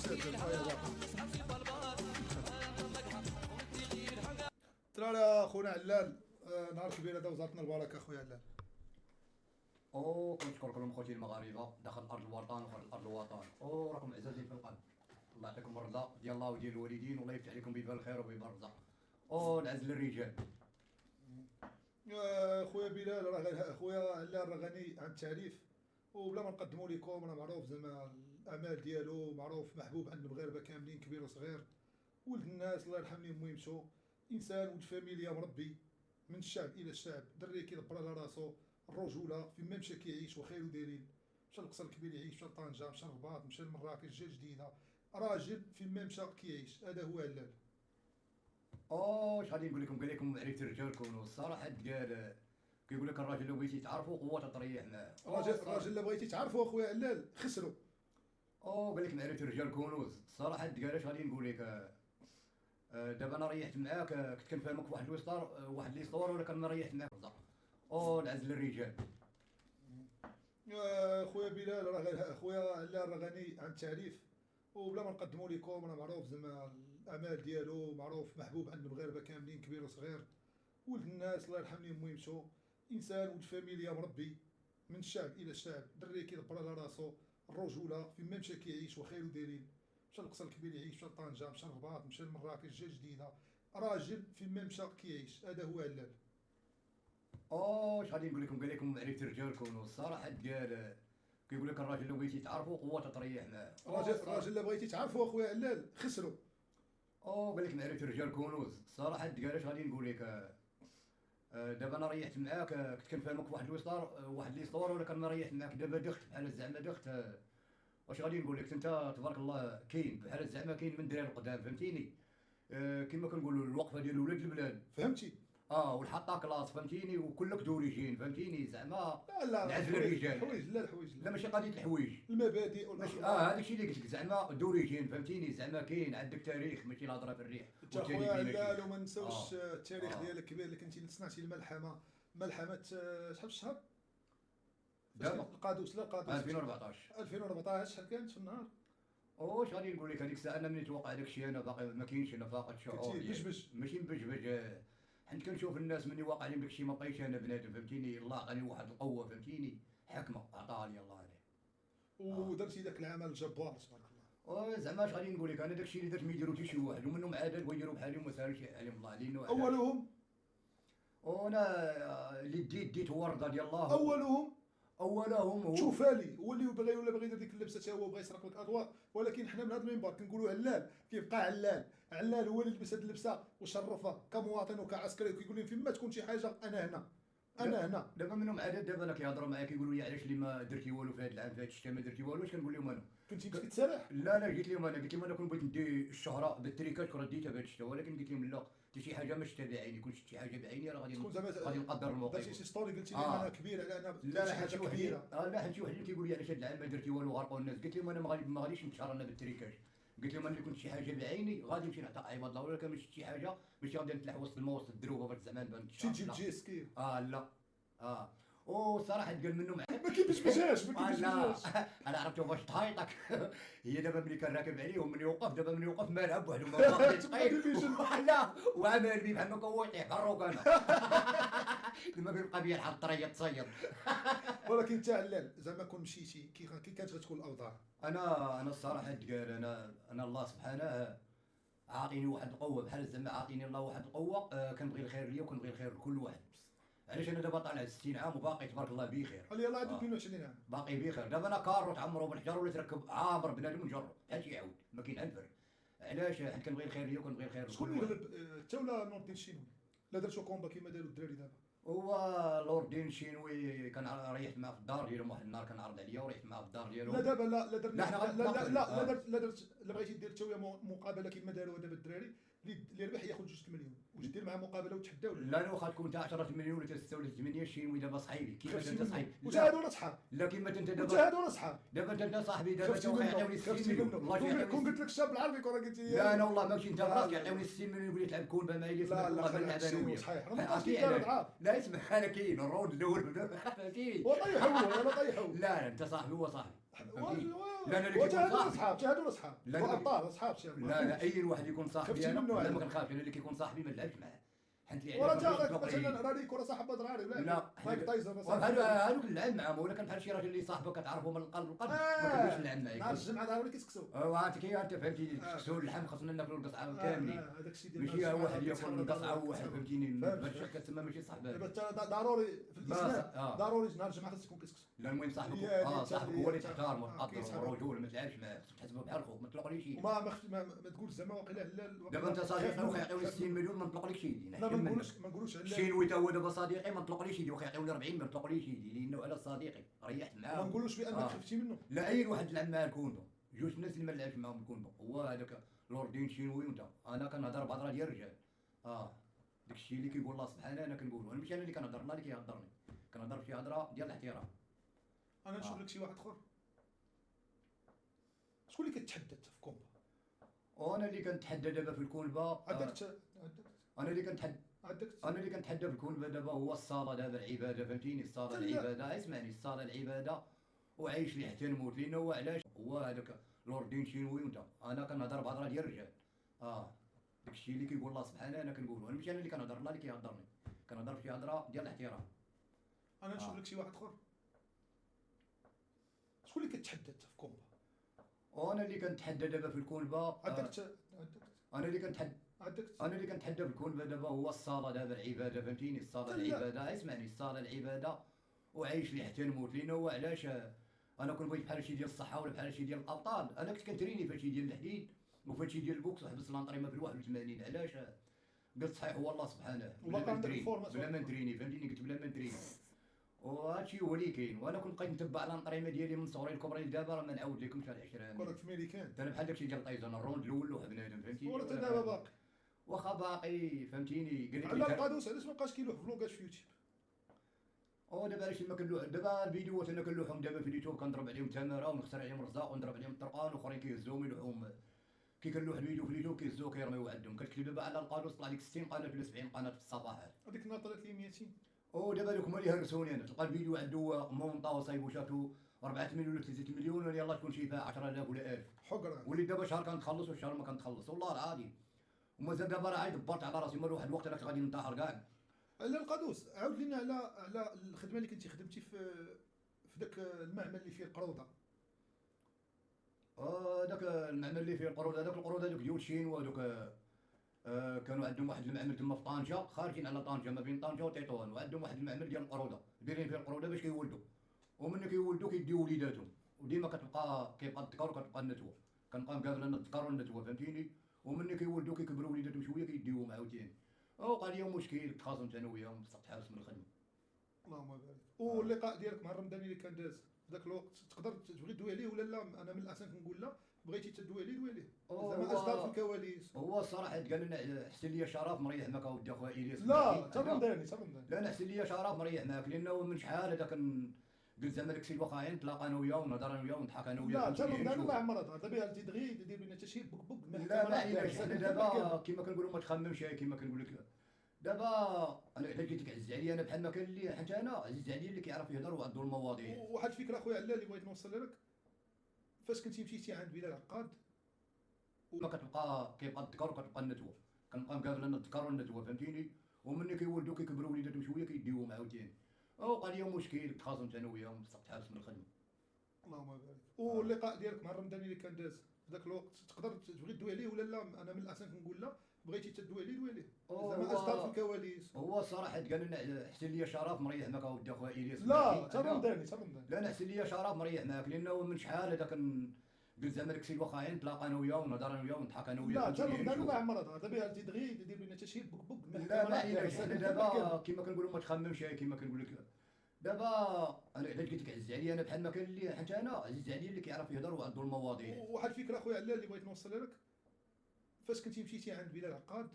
ترى يا خونا علال، نهار كبير هذا وزارتنا البركه خويا علال. كنشكر كلهم خوتي المغاربه داخل ارض الوطن وخارج ارض الوطن، راكم عزازين في القلب. الله يعطيكم الرضا ديال الله وديال الوالدين، والله يفتح عليكم بيبان الخير وبيبان الرزق. نعز للرجال. خويا بلال راه خويا علال راه غني عن التعريف، وبلا ما نقدموا لكم راه معروف زعما الاعمال ديالو، معروف محبوب عند المغاربه كاملين كبير وصغير، ولد الناس الله يرحم لي مو يمشوا، انسان ولد فاميليا مربي من الشعب الى الشعب، دري كيدبر على راسو، الرجوله فين ما مشى كيعيش وخيرو دايرين، مشى للقصر الكبير يعيش، مشى لطنجه، مشى للرباط، مشى لمراكش، جا جديده، راجل فين ما مشى كيعيش، هذا هو علال. اش غادي نقول لكم؟ قال لكم عرفت الرجال كونوا الصراحه قال كيقول لك الراجل لو بغيتي تعرفوا قوه تريح معاه. الراجل اللي بغيتي تعرفوا اخويا علال خسروا. قال لك معرفه الرجال كنوز الصراحه قال اش غادي نقول لك. دابا انا ريحت معاك، كنت كنفهمك في واحد الوسطار واحد ليستوار، ولكن انا ريحت معاك رزق. نعز للرجال. خويا بلال راه خويا علال راه غني عن التعريف، وبلا ما نقدموا لكم راه معروف زعما الاعمال ديالو، معروف محبوب عند المغاربه كاملين كبير وصغير، ولد الناس الله يرحم لي مو يمشوا، انسان ولد فاميليا مربي من الشعب الى الشعب، دري كيدبر على راسو، الرجوله فين ما مشى كيعيش وخيرو دايرين، مشى للقصر الكبير يعيش، مشى لطنجه، مشى للرباط، مشى لمراكش، جا جديده، راجل فين ما مشى كيعيش، هذا هو علال. اش غادي نقول لكم؟ قال لكم عرفت الرجال كونوا الصراحه قال كيقول لك الراجل لو بغيتي تعرفوا قوه تريح معاه. الراجل اللي بغيتي تعرفوا اخويا علال خسروا. قال لك معرفه الرجال كنوز الصراحه قال اش غادي نقول لك. دابا انا ريحت معاك، كنت كنفهمك في واحد الوسطار واحد ليستوار، ولكن انا ريحت معاك دابا دخت بحال زعما دخت. واش غادي نقول لك؟ انت تبارك الله كاين بحال زعما كاين من دراري القدام، فهمتيني؟ كما كنقولوا الوقفه ديال ولاد البلاد، فهمتي؟ والحطه كلاص، فهمتيني؟ وكلك دوريجين، فهمتيني؟ زعما لا نعزل الرجال. الحوايج لا الحوايج لا ماشي قضيه الحوايج، المبادئ ماشي والاخلاق. هذاك الشيء اللي قلت لك زعما دوريجين، فهمتيني؟ زعما كاين عندك تاريخ، ماشي الهضره في الريح. انت خويا علال وما نساوش التاريخ ديالك كبير، اللي كنتي صنعتي الملحمه، ملحمه شحال في الشهر؟ القادوس 2014 شحال كانت في النهار؟ واش غادي نقول لك؟ هذيك الساعه انا ملي توقع داك الشيء انا باقي ما كاينش، انا فاقد شعور. كنتي بجبج؟ ماشي مبجبج، حيت كنشوف الناس ملي واقع لهم داك الشيء ما بقيتش انا بنادم، فهمتيني؟ الله عطاني واحد القوه، فهمتيني؟ حكمه عطاها لي الله عليه. ودرتي داك العمل الجبار تبارك الله. زعما اش غادي نقول لك؟ انا داك الشيء اللي درت ما يديرو حتى شي واحد، ومنهم عدد ويديروا بحالي وما سالش عليهم الله علينا. اولهم وانا اللي ديت هو الرضا ديال الله. اولهم هو شوفالي هو اللي بغى يدير ديك اللبسه تا هو بغى يسرق لك الاضواء، ولكن حنا من هذا المنبر كنقولوا علال كيبقى علال هو اللي لبس هذه اللبسه وشرفها كمواطن وكعسكري، وكيقول لهم فين ما تكون شي حاجه انا هنا. دابا منهم عدد دابا انا كيهضروا معايا كيقولوا لي علاش اللي ما درتي والو في هذا العام، في هذا الشتاء ما درتي والو. اش كنقول لهم انا؟ كنتي مشيت تسرح؟ لا قلت لهم انا كون بغيت ندي الشهره بالتريكات كون رديتها في هذا الشتاء، ولكن قلت لهم لا، حتى شي حاجه ما شفتها بعيني، كون شفت شي حاجه بعيني راه غادي نقدر الموقف. درتي شي ستوري قلتي لي انا كبير على انا لا حاجه كبيره. لا حيت شي واحد كيقول لي علاش هذا العام ما درتي والو غرقوا الناس. قلت لهم انا ما غاديش نتشهر انا بالتريكات، قلت لهم انا اللي كنت شي حاجه بعيني غادي نمشي نعطي عباد الله، ولكن ما شفت شي حاجه ماشي غادي نطلع وسط الماء وسط الدروبه في الزمان بان شي تجيب جيسكي. لا صراحه قال منهم ما كيبجبجاش لا انا عرفته باش تهايطك. هي دابا ملي كان راكب عليهم ملي وقف، دابا ملي وقف ما لعب وحده ما باقي تقيل. لا وعمل بيه بحال ما كان هو يطيح بحال الروكانه. لما كيبقى بيا لحد الطريه تصيد. ولكن انت علال زعما كون مشيتي كي كانت غتكون الاوضاع؟ انا الصراحه تقال انا الله سبحانه عاطيني واحد القوه، بحال زعما عاطيني الله واحد القوه. كنبغي الخير ليا وكنبغي الخير لكل واحد. علاش انا دابا طالع 60 عام وباقي تبارك الله بخير. قال لي يلاه عندك 22 عام باقي بخير. دابا انا كارو تعمرو بالحجر ولا تركب عامر بنادم ونجرب حتى شي يعاود، ما كاين الفرق. علاش؟ حيت كنبغي الخير ليا وكنبغي الخير لكل شكون واحد. اللي غلب انت ولا نور الدين الشينوي؟ لا درتو كومبا كيما داروا الدراري دابا؟ هو لور الدين الشينوي كان ريحت معاه في الدار ديالهم واحد النهار، كان عرض عليا وريحت معاه في الدار ديالهم. لا دابا لا درت لا درت لا بغيتي دير حتى مقابله كيما داروا دابا الدراري، اللي ربح ياخذ 2 مليون، واش دير معاه مقابله وتحداو؟ لا واخا تكون انت 10 مليون ولا 6 ولا 8، الشينوي دابا صحيبي كيما انت صحيبي. وتا هادو صحاب. لا كيما انت دابا وتا هادو صحاب. دابا انت صاحبي دابا يعطيوني 60 مليون. الله كون قلت لك الشاب العربي كون قلت لي لا انا والله ماشي انت براسك يعطيوني 60 مليون يقول لي تلعب كون بمايلي. لا صحيح لا اسمع انا كاين الرود الاول فهمتيني. وطيحوا ولا طيحوا. لا انت صاحبي هو صاحبي. لا، أنا اللي كيكون هادو صاحبي. صحاب، هادو صحاب، لا، هو لا. ابطال صحاب شي لا اي واحد يكون صاحبي خفتي انا منه لا يعني. ما كنخافش، انا اللي كيكون صاحبي ما نلعبش معاه، حنت لي ورا عليه جا كنطلق مثلا ليه. راني كره صاحب دراري ولا لا مايك تايسون هادوك نلعب معاهم، ولا كان بحال شي راجل اللي صاحبك كتعرفوا من القلب للقلب ما كنبغيش نلعب معاك. نهار الجمعه هذا هو اللي كيسكسوا. وانت انت فهمتيني، الكسكسو اللحم خاصنا ناكلوا القصعه كاملين، هذاك الشيء ديال ماشي واحد ياكل القصعه وواحد فهمتيني، فهمت. هادشي كتسمى ماشي صاحبه. دابا انت ضروري في الاسلام ضروري نهار الجمعه خاصك تكون كيسكسو. لا المهم صاحبك صاحبك هو اللي تحتارمه وتقدره والرجول، ما تلعبش معاه، خصك تحسبه بحال خوك، ما تطلقليش يدي. ما تقولش زعما واقيلا لا دابا انت صديقي واخا يعطيوني 60 مليون ما نطلقليش يدي. لا ما نقولوش على الشينوي تا هو دابا صديقي ما نطلقليش يدي، واخا يعطيوني 40 ما نطلقليش يدي، لانه على صديقي ريحت معاه. ما نقولوش بانك خفتي منه. لا اي واحد تلعب معاه الكوندو، جوج الناس اللي ما نلعبش معاهم الكوندو، هو هذاك لوردين شينوي وانت. انا كنهضر بهضره ديال الرجال. داكشي اللي كيقول الله سبحانه انا كنقولو، انا ماشي انا اللي كنهضر، الله اللي كيهضرني، كنهضر بشي هضره ديال الاحترام. انا نشوف لك شي واحد اخر. شكون اللي كتحدث في كومبا؟ وانا اللي كنتحدى دابا في الكونبا. انا اللي كنتحدى في الكونبا دابا هو الصلاه، دابا العباده فهمتيني، الصلاه العباده، اسمعني، الصلاه العباده وعايش ليه حتى نموت، لانه هو علاش هو هذاك لوردين شينوي وانت. انا كنهضر بهضره ديال الرجال. داكشي اللي كيقول الله سبحانه انا كنقولو، انا ماشي انا اللي كنهضر، الله اللي كيهضرني، كنهضر بشي هضره ديال الاحترام. انا نشوف لك شي واحد اخر. شكون اللي كتحدث في كومبا؟ وانا اللي كنتحدى دابا في الكونبا. انا اللي كنتحدى في الكونبا دابا هو الصلاه، دابا العباده فهمتيني، الصلاه العباده، اسمعني، الصلاه العباده وعايش ليه حتى نموت، لانه هو علاش انا كنت بغيت بحال شي ديال الصحه ولا بحال شي ديال الابطال. انا كنت كنتريني فهادشي ديال الحديد وفهادشي ديال البوكس، وحبس لانطريما في 81. علاش؟ قلت صحيح هو الله سبحانه وباقي عندك الفورمه بلا ما نتريني فهمتيني، قلت بلا ما نتريني، وهادشي هو اللي كاين. وانا كنت بقيت نتبع الانطريما ديالي من صغري لكبري لدابا، راه ما نعاود لكمش على 10 كرة في ميريكان. انا بحال داكشي ديال طايزون، الروند الاول لوح بنادم فهمتيني، ورا دابا باقي واخا باقي فهمتيني. قال على لك القادوس علاش ما بقاش كيلوح فلوقات في يوتيوب؟ دابا علاش ما كنلوح دابا الفيديوهات انا كنلوحهم دابا في اليوتيوب، كنضرب عليهم تماره ونخسر عليهم رزاق ونضرب عليهم الطرقان، واخرين كيهزوهم يلوحوهم. كي كنلوح الفيديو في اليوتيوب كيهزوه كيرميوه عندهم. كتكتب دابا على القادوس طلع لك 60 قناه ولا 70 قناه في الصباحات. هذيك النهار طلعت لي 200. دابا دوك هما اللي هرسوني انا. تلقى الفيديو عنده مونطا وصايب وشاتو 4 مليون ولا 3 مليون، ولا يلاه تكون شي فيها 10000 ولا 1000 حقره. واللي دابا شهر كنتخلص والشهر ما كنتخلص، والله العظيم. ومازال دابا راه عاد دبرت على راسي، مال واحد الوقت انا كنت غادي ننتحر كاع. على القادوس عاود لينا على الخدمه اللي كنتي خدمتي في داك المعمل اللي فيه القروضه. داك المعمل اللي فيه القروضه، داك القروضه دوك ديال شينوا دوك. كانوا عندهم واحد المعمل تما في طنجه، خارجين على طنجه ما بين طنجه وتطوان، وعندهم واحد المعمل ديال القروضه دايرين فيه القروضه باش كيولدوا، ومن كيولدوا كيديو وليداتهم، وديما كيبقى الذكر وكتبقى النتوه، كنبقى مقابل انا الذكر والنتوه فهمتيني. ومن كيولدوا كيكبروا وليداتهم شويه كيديوهم عاوتاني. وقع لي مشكل تخاصمت انا وياهم بصح تحابس من الخدمه. اللهم بارك. واللقاء ديالك مع الرمضاني اللي كان داز في ذاك الوقت تقدر تبغي تدوي عليه ولا لا؟ انا من الاحسن كنقول لا، بغيتي تدوي عليه دوي عليه. زعما اش دار في الكواليس؟ هو الصراحه قال لنا حسن لي شرف مريح معك اودي اخويا الياس. لا تا رمضاني لا انا حسن لي شرف مريح معك، لانه من شحال هذا قلت زعما داكشي الواقع نتلاقى انا وياه ونهضر انا وياه ونضحك انا وياه. لا تا رمضاني الله يعمرها دابا تدغي دير بينا تشهير بك بك. لا ما عليناش حنا دابا كيما كنقولوا ما تخممش، كيما كنقول لك دابا انا حتى جيتك عز عليا انا بحال ما كان اللي حتى انا عزيز عليا اللي كيعرف يهضر وعنده المواضيع. واحد الفكره اخويا علال اللي بغيت نوصل لك، فاش كنتي مشيتي عند بلال عقاد ما كيبقى الذكر وكتبقى النتوه، كنبقى مقابل انا الذكر والنتوه فهمتيني. ومن كيولدوا كيكبروا وليداتهم شويه كيديوهم عاوتاني. وقع لي مشكل تخاصمت انا وياهم بصح تحابس من الخدمه. اللهم بارك. واللقاء ديالك مع الرمضاني اللي كان داز في ذاك الوقت تقدر تبغي تدوي عليه ولا لا؟ انا من الاحسن كنقول لا، بغيتي تدوي عليه دوي عليه. زعما اش دار في الكواليس؟ هو الصراحه قال لنا حسن لي شرف مريح معك اودي اخويا الياس. لا تا رمضاني لا انا حسن لي شرف مريح معك، لانه من شحال هذا قلت زعما داكشي الواقع نتلاقى انا وياه ونهضر انا وياه ونضحك انا وياه. لا تا رمضاني الله يعمرها دابا تدغي دير بينا تشهير بك بك. لا ما عليناش حنا دابا كيما كنقولوا ما تخممش، كيما كنقول لك دابا انا علاش قلت لك عز عليا انا بحال ما كان اللي حتى انا عزيز عليا اللي كيعرف يهضر وعنده المواضيع. واحد الفكره اخويا علال اللي بغيت نوصل لك، فاش كنتي مشيتي عند بلال عقاد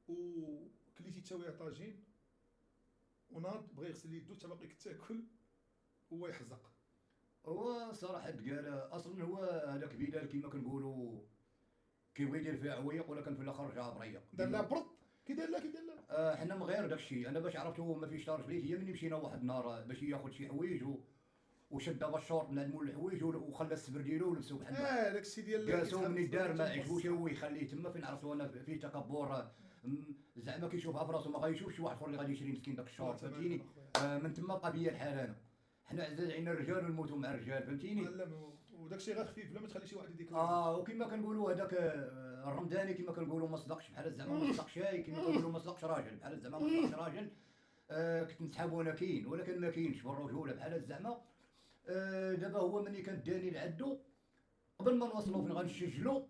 وكليتي تساوي طاجين وناض بغى يغسل يدو انت باقي كتاكل هو يحزق. هو صراحه قال اصلا هو هذاك بلال كيما كنقولوا كيبغي يدير فيها عويق ولا كان في الاخر رجع بريق دار لها برد كي دار لها حنا من غير داكشي. انا باش عرفتو ما فيش طار فليت هي مني مشينا واحد النهار باش ياخذ شي حوايج وشد دابا الشورت من عند مول الحوايج وخلى السبر ديالو ولبسو بحال داك الشيء ديال كاسو مني دار ما عجبوش هو يخليه تما فين عرفتو انا فيه تكبر. زعما كيشوفها في راسو ما غايشوفش شي واحد اخر اللي غادي يشري مسكين داك الشورت فهمتيني. من تما بقى فيا الحال انا. حنا عزاز علينا الرجال ونموتوا مع الرجال فهمتيني. لا وداك الشيء غير خفيف بلا ما تخلي شي واحد يديك. وكما كنقولوا هذاك الرمضاني كما كنقولوا ما صدقش بحال زعما ما صدقش شاي كما كنقولوا ما صدقش راجل بحال زعما ما صدقش راجل. كنت نسحبوا انا كاين ولكن ما كاينش بالرجوله بحال زعما. دابا هو ملي كان داني لعندو قبل ما نوصلوا فين غنسجلوا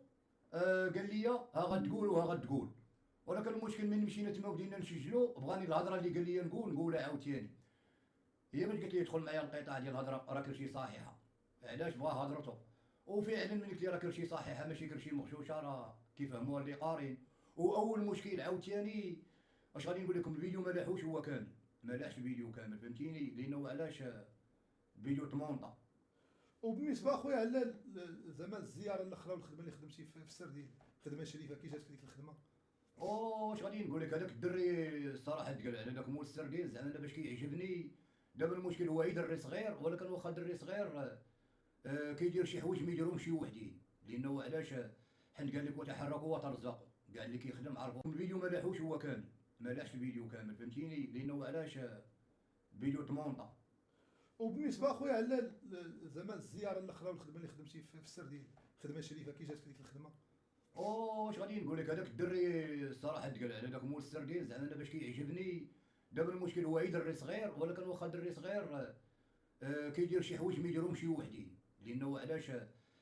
قال لي ها غتقول وها غتقول. ولكن المشكل ملي مشينا تما وبدينا نسجلوا بغاني الهضره اللي قال لي نقولها عاوتاني. هي باش قالت لي يدخل معايا القطاع ديال الهضره راه كلشي صحيحه. علاش بغا هضرته وفعلا ملي قلت لي راه كلشي صحيحه ماشي كلشي مغشوشه راه كيفهموها اللي قارين. واول مشكل عاوتاني اش غادي نقول لكم الفيديو ما لاحوش هو كامل ما لاحش الفيديو كامل فهمتيني لانه علاش فيديو تمونطا. وبالنسبه اخويا على زعما الزياره الاخرى والخدمه اللي خدمتي في السردين خدمه شريفه كي جاتك ديك الخدمه؟ اش غادي نقول لك هذاك الدري الصراحه تقال على داك مول السردين زعما انا باش كيعجبني. دابا المشكل هو يدري صغير ولكن واخا دري صغير كيدير شي حوايج ما يديرهمش شي وحدين لانه علاش حيت قال لك وتحركوا وترزقوا كاع اللي كيخدم عرفوا. الفيديو ما لاحوش هو كامل ما لاحش الفيديو كامل فهمتيني لانه علاش فيديو تمونطا. وبالنسبه اخويا على زعما الزياره الاخرى والخدمه اللي خدمتي في السردين خدمه شريفه كي جاتك ديك الخدمه؟ اش غادي نقول لك هذاك الدري الصراحه تقال على داك مول السردين زعما انا باش كيعجبني. دابا المشكل هو يدري صغير ولكن واخا دري صغير كيدير شي حوايج ما يديرهمش شي وحدين لانه علاش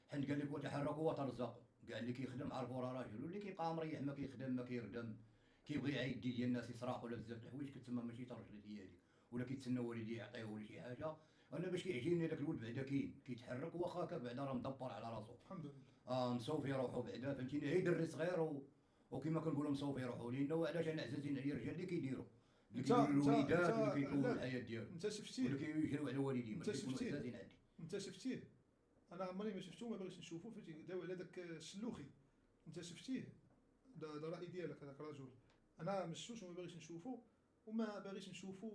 حيت قال لك وتحركوا وترزقوا كاع اللي كيخدم عرفوا راه راجل واللي كيبقى مريح ما كيخدم ما كيردم كيبغي يعيد ديال الناس يسرق ولا بزاف د الحوايج كتسمى ماشي ترجل ديالي ولا كيتسنى والديه يعطيه ولا شي حاجه. انا باش كيعجبني داك الولد بعدا كيتحرك واخا هكا بعدا راه مدبر على راسو الحمد لله مصوفي روحو بعدا فهمتيني. هي دري صغير وكما كنقولوا مصوفي روحو لانه علاش انا عزازين عليا الرجال اللي كيديروا اللي كيديروا الوليدات اللي كيكونوا الحياه ديالهم انت شفتيه اللي كيجريو على والديهم انت شفتيه عزازين عندي. انت شفتيه انا عمري ما شفتو ما باغيش نشوفو فهمتي داو على داك الشلوخي انت شفتيه دا راي ديالك هذاك الرجل انا ما شفتوش وما باغيش نشوفو وما باغيش نشوفو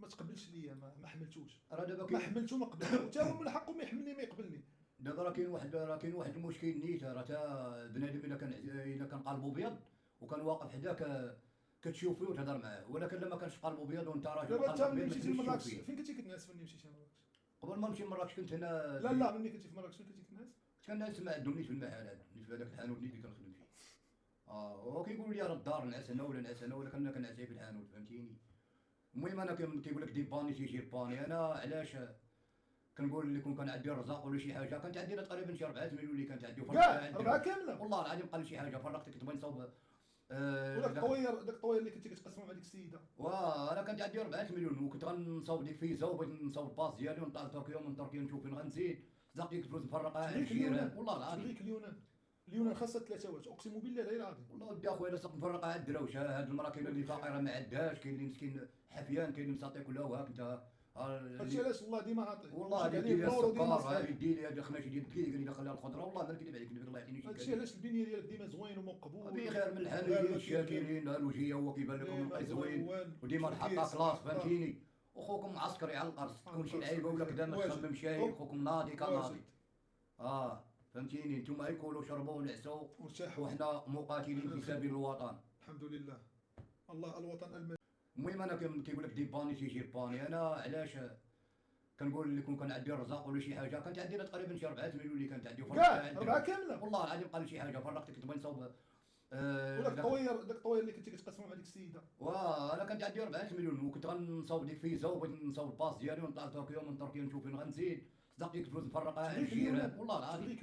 ما تقبلش ليا ما حملتوش راه دابا ما حملتو ما قبلتو حتى هو من حقه ما يحملني ما يقبلني. دابا راه كاين واحد المشكل نيت راه تا بنادم الا كان قلبو ابيض وكان واقف حداك كتشوف فيه وتهضر معاه ولكن لما كانش قلبو ابيض وانت راجل دابا انت قلبك ملي ابيض مشيتي ما لمراكش تشوف فيه. فين كنتي كتنعس ملي مشيتي لمراكش؟ قبل ما نمشي لمراكش كنت هنا لا ملي كنتي في مراكش فين كنتي كتنعس؟ كنعس مع عندهم نيت في المحل نيت في هذاك الحانوت اللي كنخدم فيه. وكيقولوا لي راه الدار نعس هنا ولا نعس هنا ولكن انا كنعس في الحانوت فهمتيني. المهم انا كيقول لك دي باني تيجي باني انا علاش كنقول لكم كان عندي الرزاق ولا شي حاجه كانت عندي تقريبا شي 4 مليون اللي كانت عندي كاع 4 كامله والله العظيم قال لي شي حاجه فرقت كنت بغي نصاوب وداك الطوير داك الطوير اللي كنتي كتقسموا مع ديك السيده انا كانت عندي 4 مليون وكنت غنصاوب ديك فيزا وبغيت نصاوب الباس ديالي ونطلع لتركيا ومن تركيا نشوف فين غنزيد صدق ديك الفلوس نفرقها على الجيران والله العظيم. تبغيك اليونان خاصها 3 واش اقسم بالله لا العظيم والله ودي اخويا الا صدق نفرقها على الدراوش. هاد المراه كاينه اللي فقيره ما عندهاش كاين اللي مسكين حفيان كاين اللي مساطي كلها وهاك انت هادشي علاش الله ديما عاطي والله هادي دير لي السكر هادي دير لي هادي خناشي ديال الدقيق اللي داخل لها الخضره والله ما نكذب عليك الله يعطيني شي هادشي علاش البنيه ديالك ديما زوين ومقبول بخير من الحاملين الشاكرين الوجيه هو كيبان لكم بقى زوين وديما الحق كلاص فهمتيني. اخوكم عسكري على القرص تكون شي لعيبه ولا كذا ما تخمم شيء اخوكم ناضي كناضي فهمتيني. نتوما ياكلوا وشربوا ونعسوا وحنا مقاتلين في سبيل الوطن الحمد لله الله الوطن الملك. المهم انا كيقول لك دي باني تيجي باني انا علاش كنقول لكم كان عندي الرزاق ولا شي حاجه كانت عندي تقريبا شي 4 مليون اللي كانت عندي كاع 4 كامله والله العظيم قال لي شي حاجه فرقت كنت بغي نصاوب وداك الطوير اللي كنتي كتقسموا مع ديك السيده انا كانت عندي 4 مليون وكنت غنصاوب ديك فيزا وبغيت نصاوب الباس ديالي ونطلع لتركيا ومن تركيا نشوف فين غنزيد صدق ديك الفلوس نفرقها على الجيران والله العظيم. تبغيك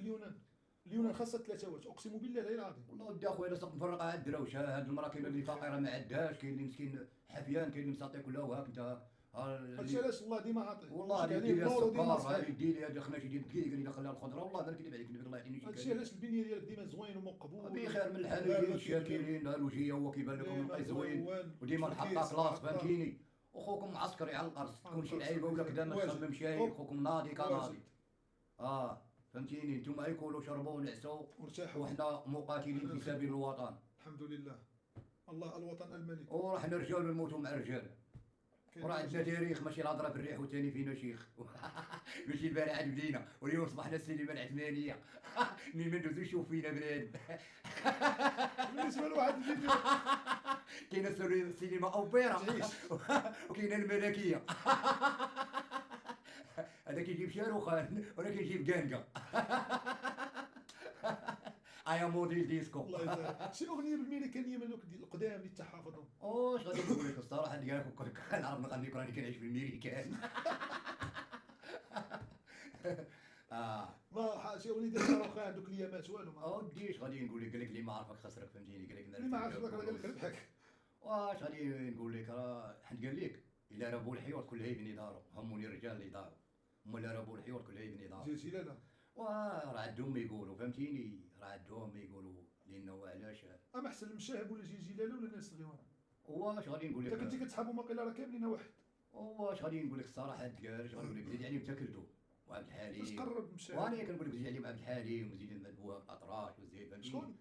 اليونان خاصها 3 واش اقسم بالله لا العظيم والله ودي اخويا الا صدق نفرقها على الدراوش. هاد المراه كاينه اللي فقيره ما عندهاش كاين اللي مسكين حفيان كاين اللي مساطي كلها وهاك انت هادشي علاش الله ديما عاطي والله هادي دير لي السكر هادي دير لي هادي خناشي ديال الدقيق اللي داخل لها الخضره والله ما نكذب عليك الله يعطيني شي هادشي علاش البنيه ديالك ديما زوين ومقبول بخير من الحاملين الشاكرين الوجيه هو كيبان لكم بقى زوين وديما الحق كلاص فهمتيني. اخوكم عسكري على القرص تكون شي لعيبه ولا كذا ما تخمم شيء اخوكم ناضي كناضي فهمتيني. نتوما ياكلوا وشربوا ونعسوا وحنا مقاتلين في سبيل الوطن الحمد لله الله الوطن الملك وراح نرجعوا نموتوا مع الرجال وراه عندنا تاريخ، ماشي الهضره في الريح وثاني فينا شيخ. ماشي البارحه بدينا واليوم صبحنا السينما العثمانيه. منين ما ندوزو شوف فينا بنادم. بالنسبه لواحد الفيديو كاينه السينما اوبرا تعيش. وكاينه الملكيه. هذا كيجيب شاروخان ولا كيجيب كانكا. ايا موديل ديسكو. الله يسهل. شي اغنيه بالميريكانيه من دوك ديال القدام اللي تحافظهم. واش غادي نقول لك الصراحه ديالك كنعرف نغني راني كنعيش في الميريكان. ما شي اغنيه ديال شاروخان دوك الايامات والو ما اودي اش غادي نقول لك؟ قال لك اللي ما عرفك خسرك، فهمتيني؟ قال لك اللي ما عرفش راه قال لك ربحك. واش غادي نقول لك؟ راه حد قال لك الا رابوا الحيوط كلها يبني دارو، هموني الرجال اللي داروا، هما اللي رابوا الحيوط كلها يبني دارو. جلاله وراه عندهم ما يقولوا، فهمتيني؟ راه عندهم ما يقولوا لانه علاش اما احسن المشاهب ولا جلاله ولا الناس الصغيرين. واش غادي نقول انت لك؟ كنتي كتصحابهم واقيلا راه كاملين واحد. واش غادي نقول لك الصراحه؟ الدكارج غنقول لك زيد عليهم تاكلتو وعبد باش الحليم، تقرب مشاهب. وانا كنقول لك زيد عليهم عبد الحليم وزيد البواب اطراش وزيد، فهمتيني؟ شكون؟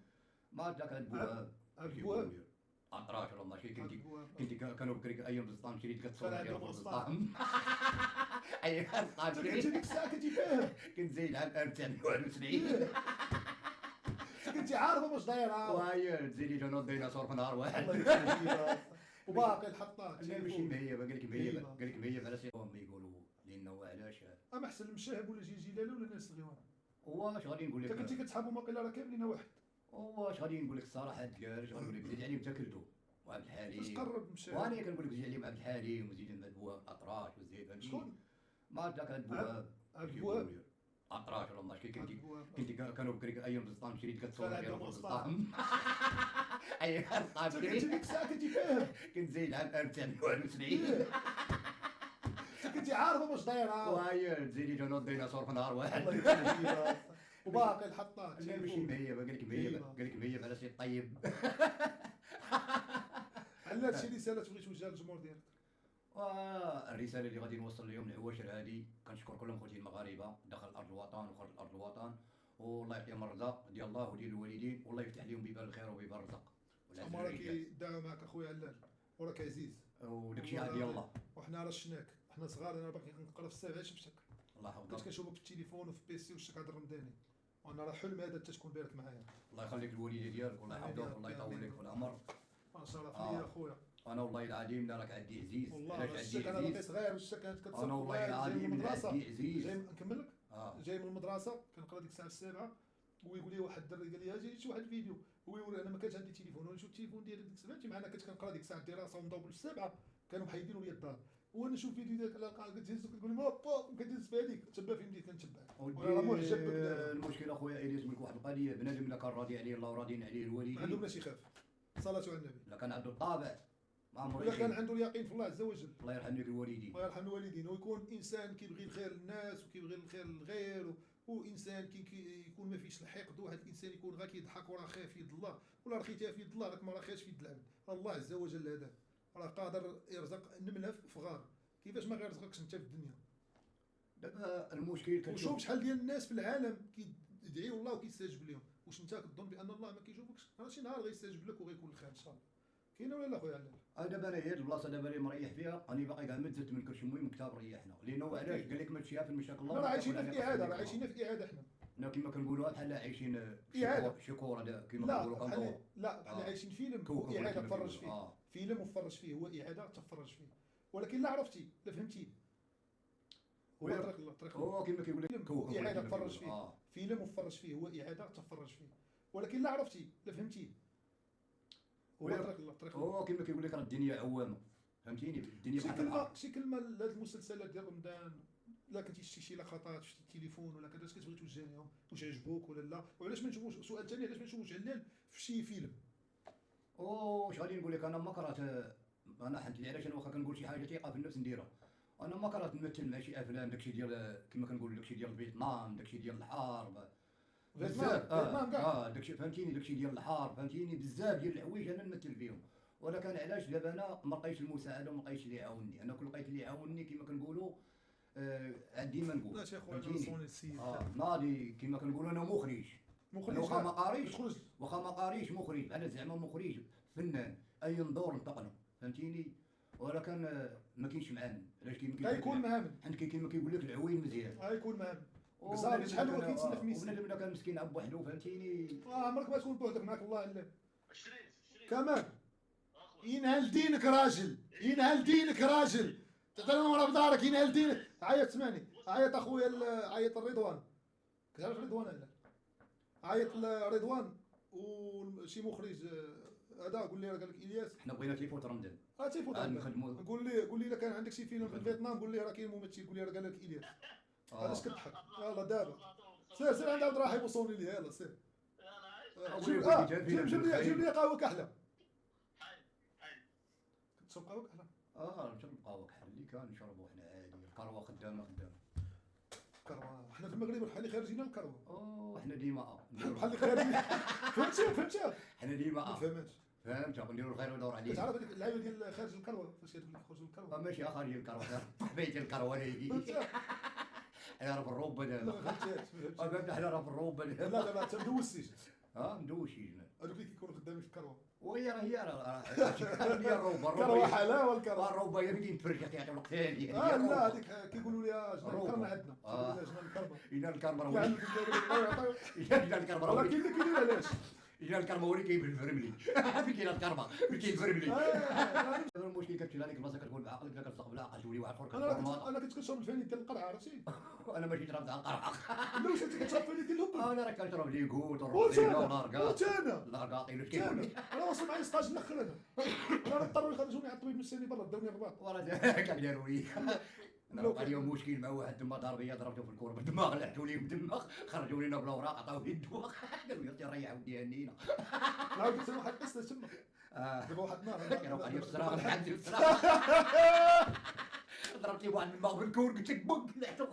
ما ذاك البواب عبد البواب. اطراش والله ماشي عبد كنتي البواب. كنتي كانوا بكري ايام السلطان شريت كان كتصور عندهم ديال أسطان. السلطان. ايوا السلطان انت كنتي شريت ديك الساعه كنتي فاهم. كنت زايد عام 1991. كنتي عارفه واش دايره. وهي تزيدي جا نوض ديناصور في نهار واحد. الله يخليك. وباقي الحطات. لا ماشي مهيبه، قال لك مهيبه، مهيبة. قال لك مهيبه على سيقهم يقولوا لانه علاش اما احسن المشاهب ولا جلاله ولا الناس الصغيرين. واش غادي نقول انت لك؟ كنتي كتصحابهم واقيلا راه كاملين واحد. واش غادي نقول لك الصراحه؟ الدكارج غنقول لك زيد عليهم تاكلتو وعبد باش الحليم، تقرب مشاهب. وانا كنقول لك زيد عليهم عبد الحليم وزيد البواب اطراش وزيد، فهمتيني؟ شكون؟ ما ذاك البواب. عبد البواب. اطراش والله ماشي عبد كنتي البواب. كنتي كانوا بكري ايام السلطان شريت كتصور كان ديال عندهم السلطان. ايوا السلطان انت كنتي شريت ديك الساعه كنتي فاهم. كنت زايد عام 1991. انت كنتي عارفه واش دايره. وهي تزيدي جا نوض ديناصور في نهار واحد. الله يخليك. وباقي الحطات. لا ماشي مهيبه، قال لك مهيبه، مهيبة. قال لك مهيبه على سي طيب. على هادشي رساله تبغي توجهها للجمهور ديالك. والرساله اللي غادي نوصل اليوم العواشر هادي، كنشكر كل خوتي المغاربه داخل ارض الوطن وخارج ارض الوطن، والله يعطيهم الرزق ديال الله وديال الوالدين، والله يفتح لهم بيبان الخير وبيبان الرزق. هما راه كيدعوا معك اخويا علال وراك عزيز وداكشي عاد ديال الله. وحنا راه شفناك حنا صغار. انا باقي كنقرا في السابعه شفتك الله كنت يحفظك، كنشوفك في التليفون وفي بيسي وشك هذا الرمضاني. وانا راه حلم هذا حتى تكون بارك معايا. الله يخليك الوالده ديالك، والله يحفظك، والله يطول لك في العمر. شرف ليا اخويا. انا والله العظيم لا راك عندي عزيز، والله علاش شفتك عندي انا باقي عزيز؟ صغير وشك كانت كتصور. انا والله العظيم لا عندي عزيز. جاي نكمل لك. اه جاي من المدرسه كنقرا ديك الساعه السابعه ويقول لي واحد الدري قال لي اجي شي واحد الفيديو هو يوري. انا ما كانش عندي تليفون وانا نشوف التليفون ديالي ديك الساعه معنا كنت كنقرا ديك الساعه الدراسه ونضوب السابعه كانوا محيدين لي الدار وانا نشوف فيديو ديالك كتهز كتقول لي بابا كتهز في هذيك تبع في يديك كنتبع. راه معجب بك دابا. المشكل اخويا الياس لك واحد القضيه، بنادم الا كان راضي عليه الله وراضيين عليه ما عنده الوالدين، بلاش يخاف. صلاه على النبي. الا كان عنده الطابع ما عمره ولا كان يخيب. عنده اليقين في الله عز وجل. الله يرحم لك الوالدين. الله يرحم الوالدين ويكون انسان كيبغي الخير للناس وكيبغي الخير للغير وانسان يكون ما فيش الحقد. واحد الانسان يكون غير كيضحك وراه خايف في يد الله ولا رخيتيها في يد الله راك ما راه خايفش في يد العبد. الله عز وجل هذا راه قادر يرزق النمله في غار. كيفاش ما غيرزقكش انت في الدنيا؟ دابا المشكل وشوف شحال ديال الناس في العالم كيدعيو الله وكيستجيب لهم. واش انت كتظن بان الله ما كيشوفكش؟ راه شي نهار غيستجيب لك وغيكون الخير ان شاء الله. كاينه ولا لا خويا علال؟ دابا انا هي البلاصه دابا اللي مريح فيها راني باقي كاع ما تزدت من كرش المهم كتاب ريحنا، لانه علاش قال لك ما تمشيها في المشاكل الله. راه عايشين في اعاده. راه عايشين في اعاده حنا. حنا كما كنقولوها بحال عايشين إعادة. شكور هذا كما لا كنقولوا بحال كنطور. لا بحال عايشين فيلم كوكب واعاده كما تفرج كيقولوا. فيه. فيلم وتفرج فيه هو اعاده تفرج فيه. ولكن لا عرفتي لا فهمتي هو طريق الله طريق الله. هو كما كيقول لك فيلم كوكب اعاده كما تفرج كيقولوا. فيه. فيلم وتفرج فيه هو اعاده تفرج فيه. ولكن لا عرفتي لا فهمتي هو طريق الله طريق الله. هو كما كيقول لك راه الدنيا عوامه، فهمتيني؟ الدنيا شي بحال كلمه الارض. شي كلمه لهاد المسلسلات ديال رمضان. لا كنتي شتي شي لقطات في التليفون ولا كذا كتبغي توجه لهم واش عجبوك ولا لا؟ وعلاش ما نشوفوش سؤال ثاني علاش ما نشوفوش علال في شي فيلم؟ واش غادي نقول لك؟ انا ما كرهت، انا حنت لي علاش انا واخا كنقول شي حاجه ثقه في النفس نديرها. انا ما كرهت نمثل مع شي افلام داكشي ديال كما كنقولوا داكشي ديال فيتنام، داكشي ديال الحرب بزاف. فيتنام كاع. داكشي فهمتيني، داكشي ديال الحرب فهمتيني، بزاف ديال الحوايج انا نمثل فيهم. ولكن علاش دابا انا ما لقيتش المساعده وما لقيتش اللي يعاونني؟ انا كون لقيت اللي يعاونني كما كنقولوا عندي ما نقول. لا شي خويا فهمتيني؟ نصوني السيد. ناضي كما كنقولوا انا مخرج. مخرج أنا واخا ما قاريش تخرج واخا ما قاريش مخرج، انا زعما مخرج فنان اي ندور نطقنا، فهمتيني؟ ولكن ما كاينش معامن. علاش كيما غيكون مهامن، حيت كيما كيقول لك العوين مزيان. غيكون مهامن. كزار شحال هو كيتسنى في ميسي. وبنادم كان مسكين عب وحده فهمتيني. عمرك ما تكون بوحدك، معاك الله علم. كمان ينهل دينك راجل، ينهل دينك راجل، تعطينا ورا بدارك ينهل دينك. عيط سمعني، عيط اخويا، عيط الرضوان، كتعرف رضوان ولا؟ عيط رضوان وشي مخرج هذا، قول لي قال لك الياس حنا بغينا تيفوت رمضان. تيفوت نخدموا. قول لي الا كان عندك شي فيلم في فيتنام قول لي راه كاين ممثل، قول لي راه قال لك الياس. علاش كتضحك؟ يلاه دابا سير عند عبد الرحيم وصوني لي، يلاه سير. جيب لي قهوه كحله. كتشرب قهوه كحله؟ نشرب قهوه كحل اللي كان نشربو حنا عادي. الكروه خدامه. كروه حنا في المغرب بحال اللي خارجين الكروه. حنا ديما بحال اللي خارجين. فهمتي حنا ديما ما فهمتش. فهمت. نديرو الخير وندور عليه. كتعرف هذيك اللعيبه ديال خارج الكروه فاش كتقول لك خرجوا الكروه؟ ماشي خارج الكروه، بيت الكروه حنا راه في الروبه دابا. ما فهمتش. حنا راه في الروبه لا دابا. دابا انت مدوزتيش. ندوز شي جنان. هذوك اللي كيكونوا خدامين في الكروه. وهي هي الروبه. كروه حلاوه الكروه. الروبه هي اللي تفرج كيعطيو لك ثاني. لا هذيك كيقولوا لي جنان الكرمه عندنا. جنان الكرمه. جنان الكرمه راه يعني جنان الكرمه راه ولكن كاين علاش؟ جنان الكرمه هو اللي كاين بالفرملي. فين كاين الكرمه؟ فين كاين الفرملي؟ المشكل كتمشي لهذيك البلاصه كتكون بعقل ولا كتستقبل عقل تولي واحد اخر. انا كنت كنشرب الفاني ديال القرعه عرفتي؟ انا ماشي شربت القرعه. لا واش انت كتشرب الفاني ديال الهبل؟ انا راه كنشرب لي كوت والروزينا والاركاط. الاركاطي واش كيقول لي؟ انا واصل معايا 16 نخل انا اضطروا يخرجوني على الطبيب النفساني برا داوني الرباط. وراه كان داروا لي. انا وقع اليوم مشكل مع واحد تما ضرب بيا، ضربته في الكور بالدماغ، لحتوا لي بالدماغ، خرجوا لينا بالاوراق عطاوه الدواء. قالوا لي ريح ودي هنينا. عاود قلت له واحد القصه تما دابا واحد النهار كان وقع لي في الصراغ الحمد لله. ضربت لي واحد الماء بالكور قلت لك بق لحتو.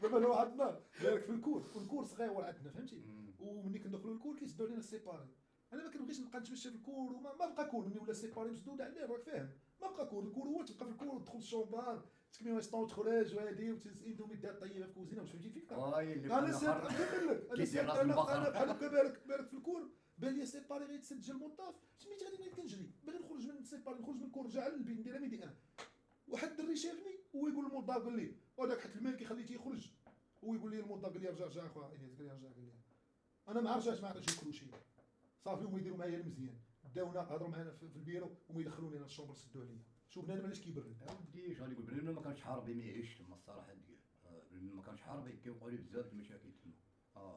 دابا واحد النهار دارك في الكور والكور صغيور عندنا فهمتي، وملي كندخلوا الكور كيسدوا علينا السيباري. انا ما كنبغيش نبقى نتمشى في الكور وما بقى كور، ملي ولا السيباري مسدود عليه راك فاهم، ما بقى كور. الكور هو تبقى في الكور وتدخل الشومبار تكمي ويسطون تخرج وهادي وتزيدوا مدات طيبه في الكوزينه واش فهمتي الفكره. انا سير كيدير انا بحال هكا بارك في الكور بان لي سيباري غيتسد المطاف، سميت غادي نبدا كنجري باغي نخرج من السيباري، نخرج من الكور نرجع للبيت نديرها ميدي ان. واحد الدري شافني ويقول للموظف قال لي وداك حط الماء كيخليه تيخرج، ويقول لي الموظف قال لي رجع اخويا الياس، قال لي رجع، قال لي انا ما عرفتش ما عطيتش الكروشي صافي. هما يديروا معايا المزيان، داونا هضروا معانا في البيرو وما يدخلوني انا الشومبر سدوا عليا. شوف بنادم علاش كيبرد. ودي اش غادي يقول بنادم ما كانش حاربي ما يعيش تما الصراحه ديال بنادم ما كانش حاربي كيوقعوا لي بزاف د المشاكل تما.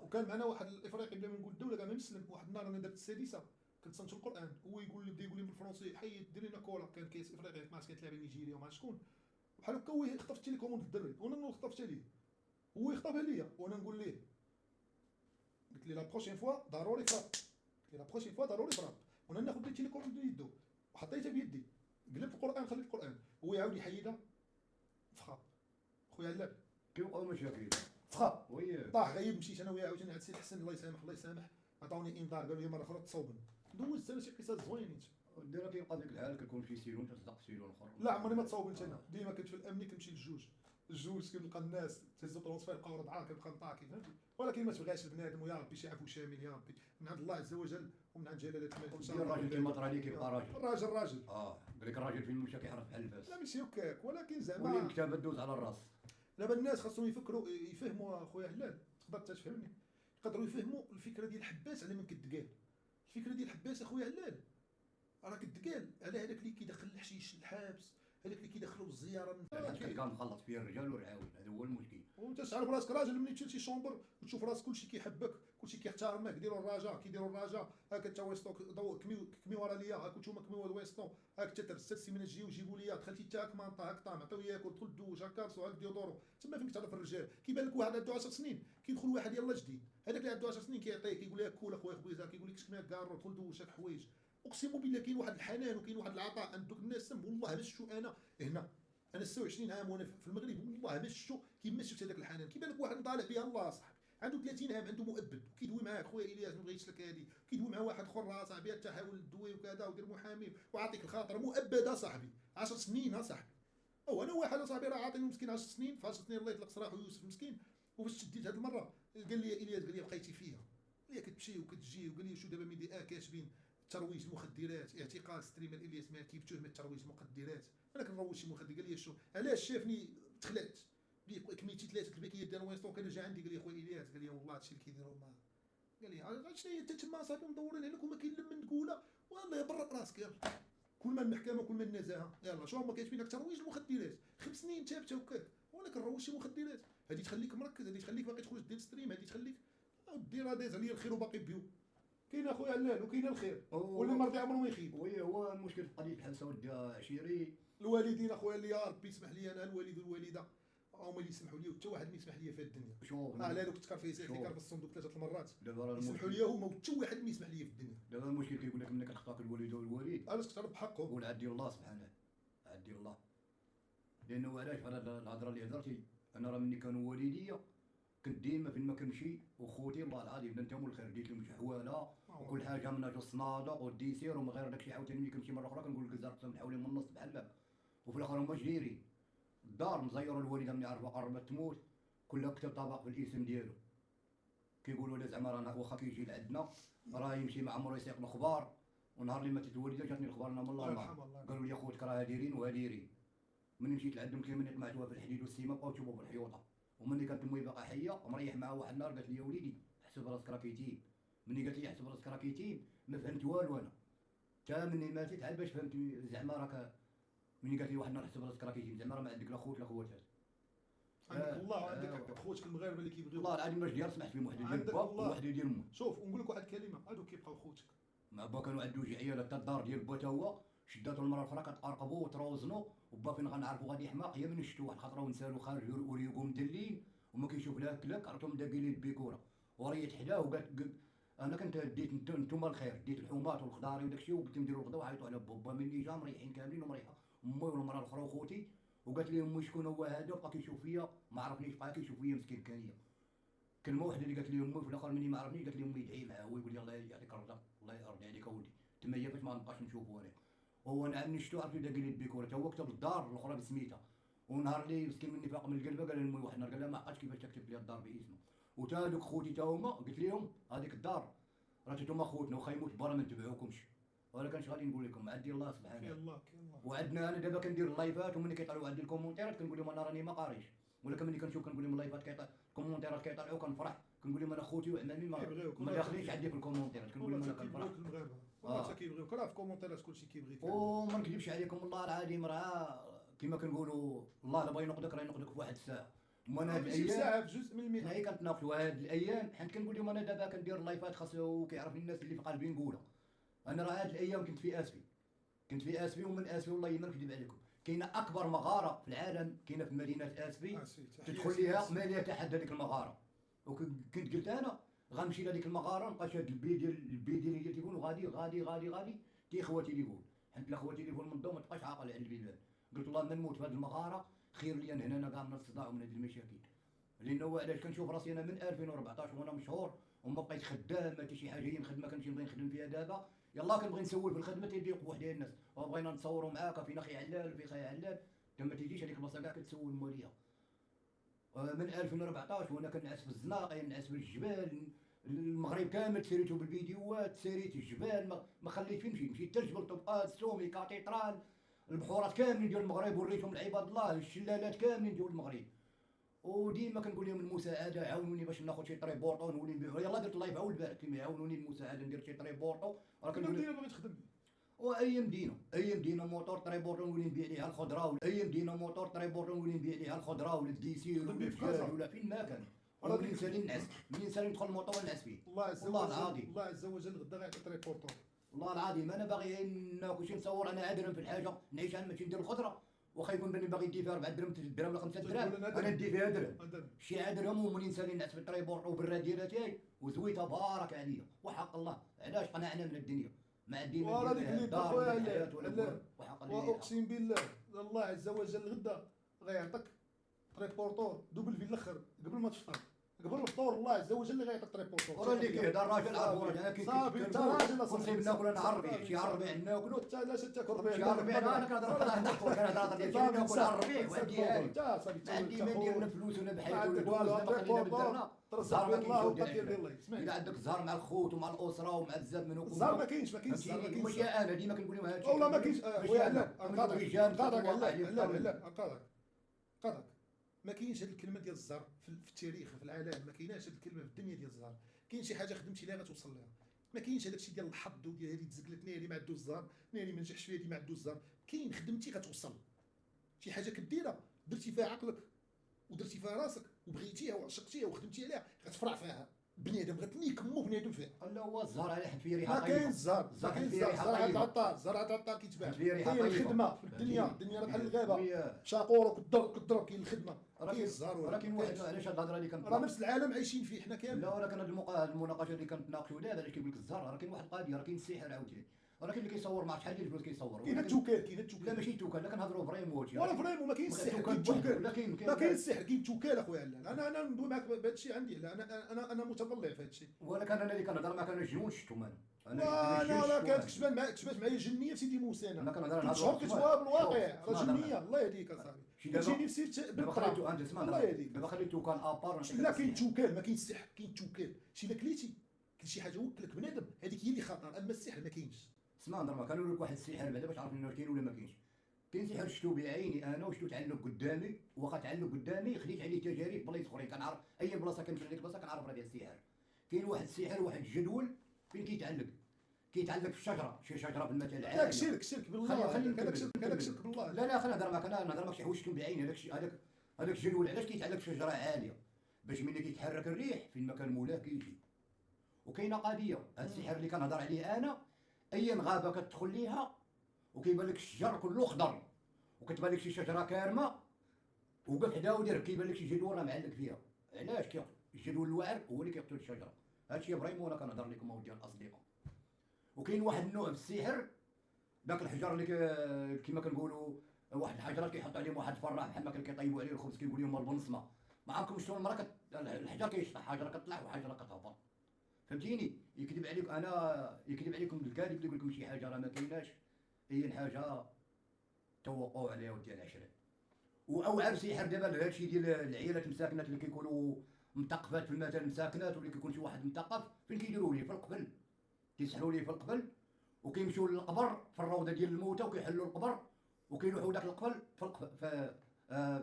وكان معنا واحد الافريقي بلا ما نقول الدوله كاع ما مسلم. واحد النهار انا درت السادسه كنت صنت القران، هو يقول لي بدا يقول لي بالفرنسي حيد دير لنا كولا. كان كيس افريقي ما عرفتش كتلعب نيجيريا وما شكون بحال هكا، هو خطف التليكوموند الدري وانا خطفتها ليه، هو يخطفها ليا وانا نقول ليه، قلت لي لا بروشين فوا ضروري فراب، قلت لي لا بروشين فوا ضروري فراب، وانا ناخذ التليكوموند من يدو وحطيتها بيدي قلبت القران خليت القران، هو يعاود يحيدها فخاب. خويا علاب كيوقعوا مشاكل فخاب وي طاح غيب. مشيت انا وياه عاوتاني عند السي حسن الله يسامح الله يسامح، عطاوني انذار قالوا لي مره اخرى تصوبن. دوزت انا شي قصص زوينين. ديرها كيبقى ديك الحال كتكون شي سيلون تصدق سيلون اخر. لا عمري ما تصوبنت انا، ديما كنت في الامني كنمشي الجوج كنلقى الناس تهزوا طرونسفير لقاو رضعه كنبقى نطاكي فهمتي. ولكن ما تبغاش البنادم ويا ربي شي عفو شامل يا ربي من عند الله عز وجل ومن عند جلاله الملك ان شاء الله. الراجل كيما طرا عليه كيبقى راجل. الراجل قال لك الراجل فين مشى كيحرف بحال الفاس. لا ماشي هكاك، ولكن ولي زعما الكتابه دوز على الراس. دابا الناس خاصهم يفهموا اخويا هلال، تقدر تفهمني، يقدروا يفهموا الفكره ديال الحباس على من كتقال. الفكره ديال الحباس اخويا هلال راه كتقال على هذاك اللي كيدخل الحشيش للحبس، هذاك اللي كيدخلوا الزياره من كان مخلط فيه الرجال والعاون، هذا هو المشكل. وانت تعرف راسك راجل ملي تمشي لشي شومبر وتشوف راسك كلشي كيحبك كلشي كيحترمك، كيديروا الرجاء هاك انت ويسطو كمي ورا ليا، هاك نتوما كميو الويسطو، هاك انت ترست السيمانه تجيو يجيبوا ليا، دخلتي حتى هاك مانطا هاك طعم عطاو ياكل دخل دوش هاك كارسو هاك ديودورو. تما فين كتعرف الرجال. كيبان لك واحد عنده 10 سنين كيدخل واحد يلاه جديد، هذاك اللي عنده 10 سنين كيعطيك كيقول لك كول اخويا خويزا، كيقول لك شكمي كارو دخل دوش هاك حوايج. اقسم بالله كاين واحد الحنان وكاين واحد العطاء عند دوك الناس. والله ما شفتو انا 26 عام وانا في المغرب، والله ما شفتو كيما شفت هذاك الحنان. كيبان لك واحد طالع بها الله صاحبي عنده 30 عام عنده مؤبد وكيدوي معاك خويا الياس ما بغيتش لك هذه، كيدوي مع واحد اخر صاحبي تحاول تدوي وكذا ودير محامي وعطيك الخاطر مؤبد صاحبي 10 سنين صاحبي. او انا واحد صاحبي راه عاطيني مسكين 10 سنين، في 10 سنين الله يطلق سراحه يوسف مسكين. وفاش شديت هذه المره قال لي الياس قال لي بقيتي فيا، قال لي كتمشي وكتجي، وقال لي شو دابا ميدي كاتبين ترويج المخدرات، اعتقال ستريمر الياس مالكي بتهمه ترويج المخدرات. انا كنروج شي مخدر، قال لي شو علاش شافني تخلعت كميتي 3 الباكيه ديال وينستون، كان جا عندي قال لي خويا الياس، قال لي والله هادشي اللي كيديروا ما، قال لي شنو هي انت تما صافي مدورين عليك وما كاين لا من تقولها، والله برق راسك يلاه، كل ما المحكمه كل ما النزاهه، يلاه شو هما كيتبين لك ترويج المخدرات 5 سنين ثابته هكاك، وانا كنروج شي مخدرات، هذه تخليك مركز، هذه تخليك باقي تخرج دير ستريم، هذه تخليك دير داز عليا الخير وباقي بيو، كاين اخويا علال وكاين الخير، واللي مرضي عمره ما يخيب. وي هو المشكل في قضيه الحبسه ودي عشيري. الوالدين اخويا اللي يا ربي يسمح لي انا، الوالد والوالده هما اللي يسمحوا لي، وحتى واحد ما يسمح لي في الدنيا. شوف على هذوك تكر فيه سيتي كار في الصندوق 3 المرات، دابا يسمحوا لي هما، وحتى واحد ما يسمح لي في الدنيا. دابا المشكل كيقول لك منك خطاك الوالد والوالد، علاش كتعرف بحقهم؟ قول عدي الله سبحانه، عدي الله. لانه علاش في هذه الهضره اللي هضرتي، انا راه ملي كانوا والديا كنت ديما فين ما كنمشي وخوتي الله العظيم انتم الخير، ديت لهم شي حواله وكل حاجه من اجل الصنادق والديسير ومن غير داكشي. عاوتاني ملي كنمشي مره اخرى كنقول لك زرتهم حوالي من النص بحال هكا، وفي الاخر هما جديرين. الدار مزيره الوالده ملي عرفوا قربت تموت كلها كتب طبق بالاسم ديالو، كيقولوا لا زعما راه واخا كيجي لعندنا راه يمشي ما عمرو يسيق الاخبار. ونهار اللي ماتت الوالده جاتني الاخبار انا من الله، قالوا لي خوتك راه دايرين وهاديرين. ملي مشيت لعندهم كلمه قمعتوها في الحديد والسيما بقاو تشوفوا في الحيوطه. ومني كانت امي باقا حيه مريح معها واحد النهار قالت لي يا وليدي حسب راسك راك يتيم. مني قالت لي حسب راسك راك يتيم ما فهمت والو انا، تا مني ماتت عاد باش فهمت زعما راك. مني قالت لي واحد النهار حسب راسك راك يتيم زعما راه ما عندك لا خوت لا خواتات. عندك الله وعندك خوتك المغاربه اللي كيبغيو والله العظيم باش ديال سمعت فيهم واحد ديال با وواحد ديال ما. شوف ونقول لك واحد الكلمه، هادو كيبقاو خوتك. مع با كانوا عنده جوج عيالات، تا الدار ديال با تا هو شداتو المره الاخرى كتقرقبوا وتروزنوا، وبا فين غنعرفوا غادي يحماق هي من شتو واحد الخطره ونسالو خارج وريقو مدلين وما كيشوف لا كلاك عرفتهم داقي ليه البيكوره وريت حداه وقالت انا كنت ديت نتوما الخير، ديت الحومات والخضاري وداكشي وقلت نديروا الغدا وعيطوا على بابا. ملي جا مريحين كاملين ومريحه امي والمراه الاخرى وخوتي، وقالت لي امي شكون هو هذا، بقى كيشوف فيا ما عرفنيش بقى كيشوف فيا مسكين كان هي. كلمه واحده اللي قالت لي امي في الاخر مني ما عرفنيش قالت لي امي يدعي معاه هو يقول لي الله يعطيك الرزق الله يرضي عليك اولدي. تما هي باش ما نبقاش نشوفو انا. وهو نعم شتو عرفتو داقي لي البيكوره تا هو كتب الدار الاخرى بسميتها. ونهار اللي مسكين مني فاق من القلبه قال لي واحد النهار قال لها ما عقلتش كيفاش تكتب لي الدار باسمه. وتا هذوك خوتي تا هما قلت لهم هذيك الدار راه نتوما خوتنا وخا يموت برا ما نتبعوكمش. ولا كانش غادي نقول لكم عدي الله سبحانه. الله وعندنا انا دابا كندير اللايفات ومني كيطلعوا عندي الكومونتيرات كنقول لهم انا راني ما قاريش، ولكن ملي كنشوف كنقول لهم اللايفات كيطلع الكومونتيرات كيطلعوا كنفرح، كنقول لهم انا خوتي وعمامي ما داخلينش عندي في الكومونتيرات كنقول لهم انا كنفرح. والله كيبغيوك راه في الكومونتيرات كلشي كيبغيك. وما نكذبش عليكم والله العظيم راه كما كنقولوا الله لا بغى ينقذك راه ينقذك في واحد الساعه. وانا هاد الايام ساعه في جزء من المئه هي كنتناقشوا هاد الايام حيت كنقول لهم انا دابا كندير اللايفات خاصو كيعرف الناس اللي في قلبي نقولها. انا راه هاد الايام كنت في اسفي، ومن اسفي والله ما نكذب عليكم كاينه اكبر مغاره في العالم كاينه في مدينه اسفي تدخل ليها ما لا يتحدى ديك المغاره. وكنت قلت انا غنمشي لهذيك المغاره نبقى شاد البي ديال التليفون وغادي تيخوى تليفون حيت لا خوى تليفون من الضو ما تبقاش عاقل على البيبان. قلت والله ما نموت في هذه المغاره خير لي انا هنا كاع من الصداع ومن هذه المشاكل. لانه علاش كنشوف راسي انا من 2014 وانا مشهور وما بقيت خدام ما حتى شي حاجه هي الخدمه كنمشي نبغي نخدم فيها دابا. يلاه كنبغي نسول في الخدمه تيضيق بوحدين الناس وبغينا نتصوروا معاك فين اخي علال وفي خي علال حتى ما تيجيش هذيك البلاصه كاع كتسول موليها. من 2014 وانا كنعس في الزناقي نعس في الجبال المغرب كامل سيريتو بالفيديوهات سيريت الجبال ما خليت فين مشيت حتى لجبل طبقات سومي كاتيدرال البحورات كاملين ديال المغرب وريتهم لعباد الله الشلالات كاملين ديال المغرب. وديما كنقول لهم المساعده عاونوني باش ناخذ شي طريبورطو نولي نبيعو. يلاه درت اللايف عاود البارح كيما يعاونوني المساعده ندير شي طريبورطو راه كنقول لهم باغي تخدم واي مدينه موتور طريبورطو نولي نبيع ليها الخضره اي مدينه موتور طريبورطو نولي نبيع ليها الخضره ولا الديسير ولا فين ما كان ولا منين سالي نعس منين سالي ندخل الموطور نعس فيه. الله العظيم الله عز وجل غدا غيعطي طريبورطو والله العظيم. انا باغي ناكل شي نصور انا عادرهم في الحاجه نعيش انا ماشي ندير الخضره واخا يكون بني باغي يدي فيها 4 درهم 3 درهم ولا 5 درهم انا ندي فيها درهم شي عادرهم ومنين سالي نعس في الطريبورطو وبالراديره تاعي وزويته بارك عليا وحق الله. علاش قنعنا من الدنيا ما عندي ورا ديك اللي دار وحق الله واقسم بالله الله عز وجل غدا غيعطيك طريبورطو دوبل في الاخر قبل ما تفطر قبل الفطور الله عز وجل اللي غيعطيك طريبورتور. وراه اللي كيهضر الراجل عارف راجل صافي انت راجل كل شيء بناكل انا عربي شي عربي عندنا وكلوا انت علاش تاكل ربيع؟ شي عربي انا كنهضر على النحو كنهضر ديال شي ناكل عربي وعندي هاي ما عندي ما ندير لا فلوس ولا بحال ولا دوز ما خلينا بدرنا الزهر ما كاينش الا عندك الزهر مع الخوت ومع الاسره ومع بزاف من الزهر ما كاينش الزهر ما كاينش انا ديما كنقول لهم هادشي والله ما كاينش خويا علام نقاطعك نقاطعك ما كاينش هذه الكلمه ديال الزهر في التاريخ في العالم، ما كايناش هذه الكلمه في الدنيا ديال الزهر. كاين شي حاجه خدمتي ليها غتوصل ليها، ما كاينش هذاك الشيء ديال الحظ وديال هذه تزقلتني هذه ما عندوش الزهر، هذه ما نجحش فيها هذه ما عندوش الزهر. كاين خدمتي غتوصل، شي حاجه كديرها درتي فيها عقلك ودرتي فيها راسك وبغيتيها وعشقتيها وخدمتي عليها غتفرع فيها بنادم، غتني كمو بنادم فيها. لا هو الزهر على حد فيه ريحه ما طيبه. كاين الزهر، ما كاين الزهر، زرعة العطار، زرعة العطار كيتباع. كاين الخدمه في الدنيا، الدنيا بحال الغابه شاقور وكالضرب كاين الخدمه. كاين الزهر ولكن واحد علاش هاد الهضره اللي راه نفس العالم عايشين فيه حنا كاملين. لا ولكن هاد المناقشه اللي كنتناقشوا دابا علاش كيقول لك الزهر راه كاين واحد القضيه، راه كاين السحر عاوتاني، راه كاين اللي كيصور مع شحال ديال الفلوس كيصور. كاين التوكال، لا ماشي توكال، لا كنهضروا فريمون ولا فريمون ما كاينش السحر، كاين التوكال. لا كاين السحر، كاين التوكال اخويا علان. انا ندوي معاك بهذا الشيء عندي، لا انا متطلع في هذا الشيء. ولكن انا اللي كنهضر معاك انا جنون شفتهم انا لا كانت كتبان معايا جنيه في سيدي موسى. انا كنهضر على شهور كتوها بالواقع، راه جنيه الله يهديك اصاحبي. كتجيني في سير بالطريق انت اسمع الله يهديك. دابا خليتو كان ابار. لا كاين التوكال، ما كاين السحر، كاين التوكال. شي الا كليتي كل شي حاجه وكلك بنادم هذيك هي اللي خطر، اما السحر ما كاينش. اسمع نهضر معاك، كنقول لك واحد السحر بعدا باش تعرف انه كاين ولا ما كاينش. كاين سحر شفتو بعيني انا وشفتو تعلق قدامي، واخا تعلق قدامي خديت عليه تجارب بلايص اخرين، كنعرف اي بلاصه كنمشي لديك البلاصه كنعرف راه ديال السحر. كاين واحد السحر واحد الجدول فين كيتعلق في الشجره، شي شجره بالمثل العام. هذاك شرك بالله، هذاك شرك بالله. لا خلينا نهضر معاك، انا نهضر معاك شي حوايج شفتهم بعيني. هذاك الجدول علاش كيتعلق في شجره عاليه؟ باش ملي كيتحرك الريح في المكان مولاه كيجي. وكاينه قضيه، هذا السحر اللي كنهضر عليه انا، اي غابه كتدخل ليها وكيبان لك الشجر كله خضر وكتبان لك شي شجره كارمه وقف حداه ودير كيبان لك شي جدول راه معلق فيها. علاش الجدول الوعر هو اللي كيقتل الشجره. هادشي فريمون انا كنهضر لكم اوديال الاصدقاء. وكاين واحد النوع في السحر، داك الحجر اللي كيما كنقولوا واحد الحجرات كيحط عليهم واحد الفراح بحال ما كيطيبوا عليه الخبز كيقول لهم البنصمه. ما عمركم شفتوا المراه الحجر كيشطح، حجره كطلع وحجره كتهبط، فهمتيني؟ يكذب عليك انا، يكذب عليكم الكاذب اللي يقول لكم شي حاجه راه ما كايناش. هي الحاجه توقعوا عليها ودي العشره. واوعر سحر دابا هادشي ديال العيالات المساكنات اللي كيكونوا مثقفات في المثل مساكنات، واللي كيكون شي واحد مثقف فين كيديروا ليه؟ في القبل كيسحروا ليه في القبل وكيمشيو للقبر في الروضه ديال الموتى وكيحلوا القبر وكيلوحوا داك القبل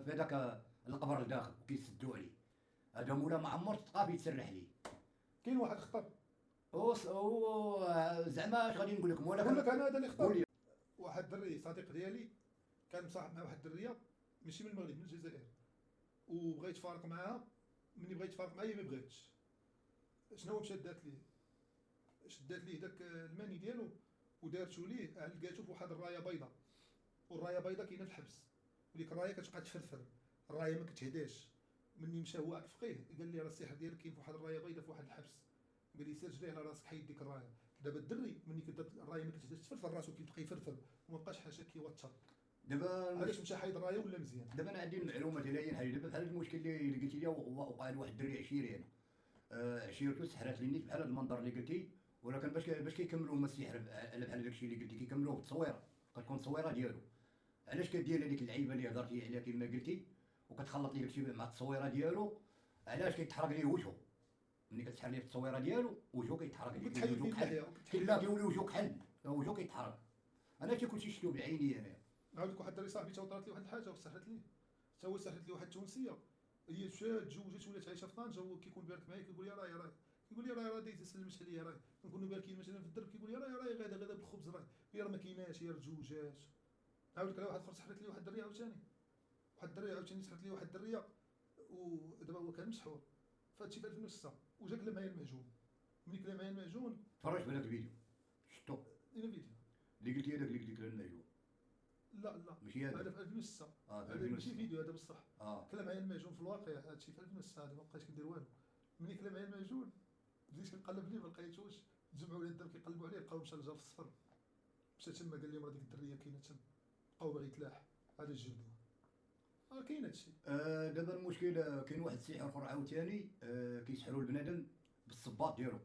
في داك القبر لداخل وكيسدوا عليه. هذا مولا ما عمر ثقافي يتسرح ليه. كاين واحد خطر زعما اش غادي نقول لكم؟ نقول لك انا هذا اللي خطر. واحد الدري صديق ديالي كان مصاحب مع واحد الدريه ماشي من المغرب من الجزائر، وبغى يتفارق معاها. ملي بغى يتفارق معايا ما بغاتش. شنو مشات دات ليه؟ شدات ليه داك الماني ديالو ودارتو ليه، لقاتو بواحد الرايه بيضاء، والرايه بيضاء كاينه في الحبس، وديك الرايه كتبقى تفرفر، الرايه ما كتهداش. ملي مشى هو الفقيه قال لي راه السحر ديالك كاين في واحد الرايه بيضاء في واحد الحبس. قال لي سير جري على راسك حيد ديك الرايه. دابا الدري ملي كدات الرايه ما كتهداش تفرفر راسو كيبقى يفرفر وما بقاش حاجه كيوتر. دابا علاش مشى حيد الرايه ولا مزيان؟ دابا انا عندي المعلومات ديال اي حاجه. دابا بحال المشكل اللي قلتي لي وقع لواحد الدري عشيري انا عشيرته سحرات لي نيت بحال هذا المنظر اللي قلتي. ولكن باش كيكملوا هما السحر على بحال داكشي اللي قلتي كيكملوه بالتصويره، كتكون التصويره ديالو. علاش كدير هذيك اللعيبه اللي هضرتي عليها كما قلتي وكتخلط ليه داكشي مع التصويره ديالو؟ علاش كيتحرق ليه وجهه ملي كتسحر ليه في التصويره ديالو؟ وجهه كيتحرق ليه، وجهه كحل. لا كيولي وجهه كحل، وجهه كيتحرق. انا هادشي كلشي شفتو بعيني انا. نعاود لك واحد الدري صاحبي تا طرات لي واحد الحاجه وسحرت ليه، تا هو سحرت لي واحد التونسيه. هي مشات تزوجت ولات عايشه في طنجه، وكيكون بارك معايا كيقول لي راهي كيقول لي راه ديت سلمت عليا راهي. كنكونوا باركين مثلا في الدرب كيقول لي راهي غادا بالخبز راهي راه ما كايناش، هي تزوجات. نعاود لك على واحد اخر سحرت لي واحد الدريه عاوتاني، سحرت لي واحد الدريه، ودابا هو كان مسحور. فهادشي في 2006 وجا كلا معايا المعجون. ملي كلا معايا المعجون تفرجت في هذاك الفيديو شفتو اين فيديو اللي قلتي هذاك اللي قلت لك المعجون؟ لا ماشي هذا في 2006. هذا ماشي فيديو هذا بصح. كلا معايا المعجون في الواقع هادشي في 2006. هذا ما بقيتش كندير والو. ملي كلا معايا المعجون بديت كنقلب ليه ما لقيتوش. تجمعوا لي الدرب كيقلبوا عليه لقاو مشى للجار في الصفر. مشى تما قال لهم راه ديك الدريه كاينه تما، بقاو باغي يتلاح. هذا الجلدوه كاين هادشي. دابا المشكل كاين واحد السحر اخر عاوتاني كيسحروا البنادم بالصباط ديالو.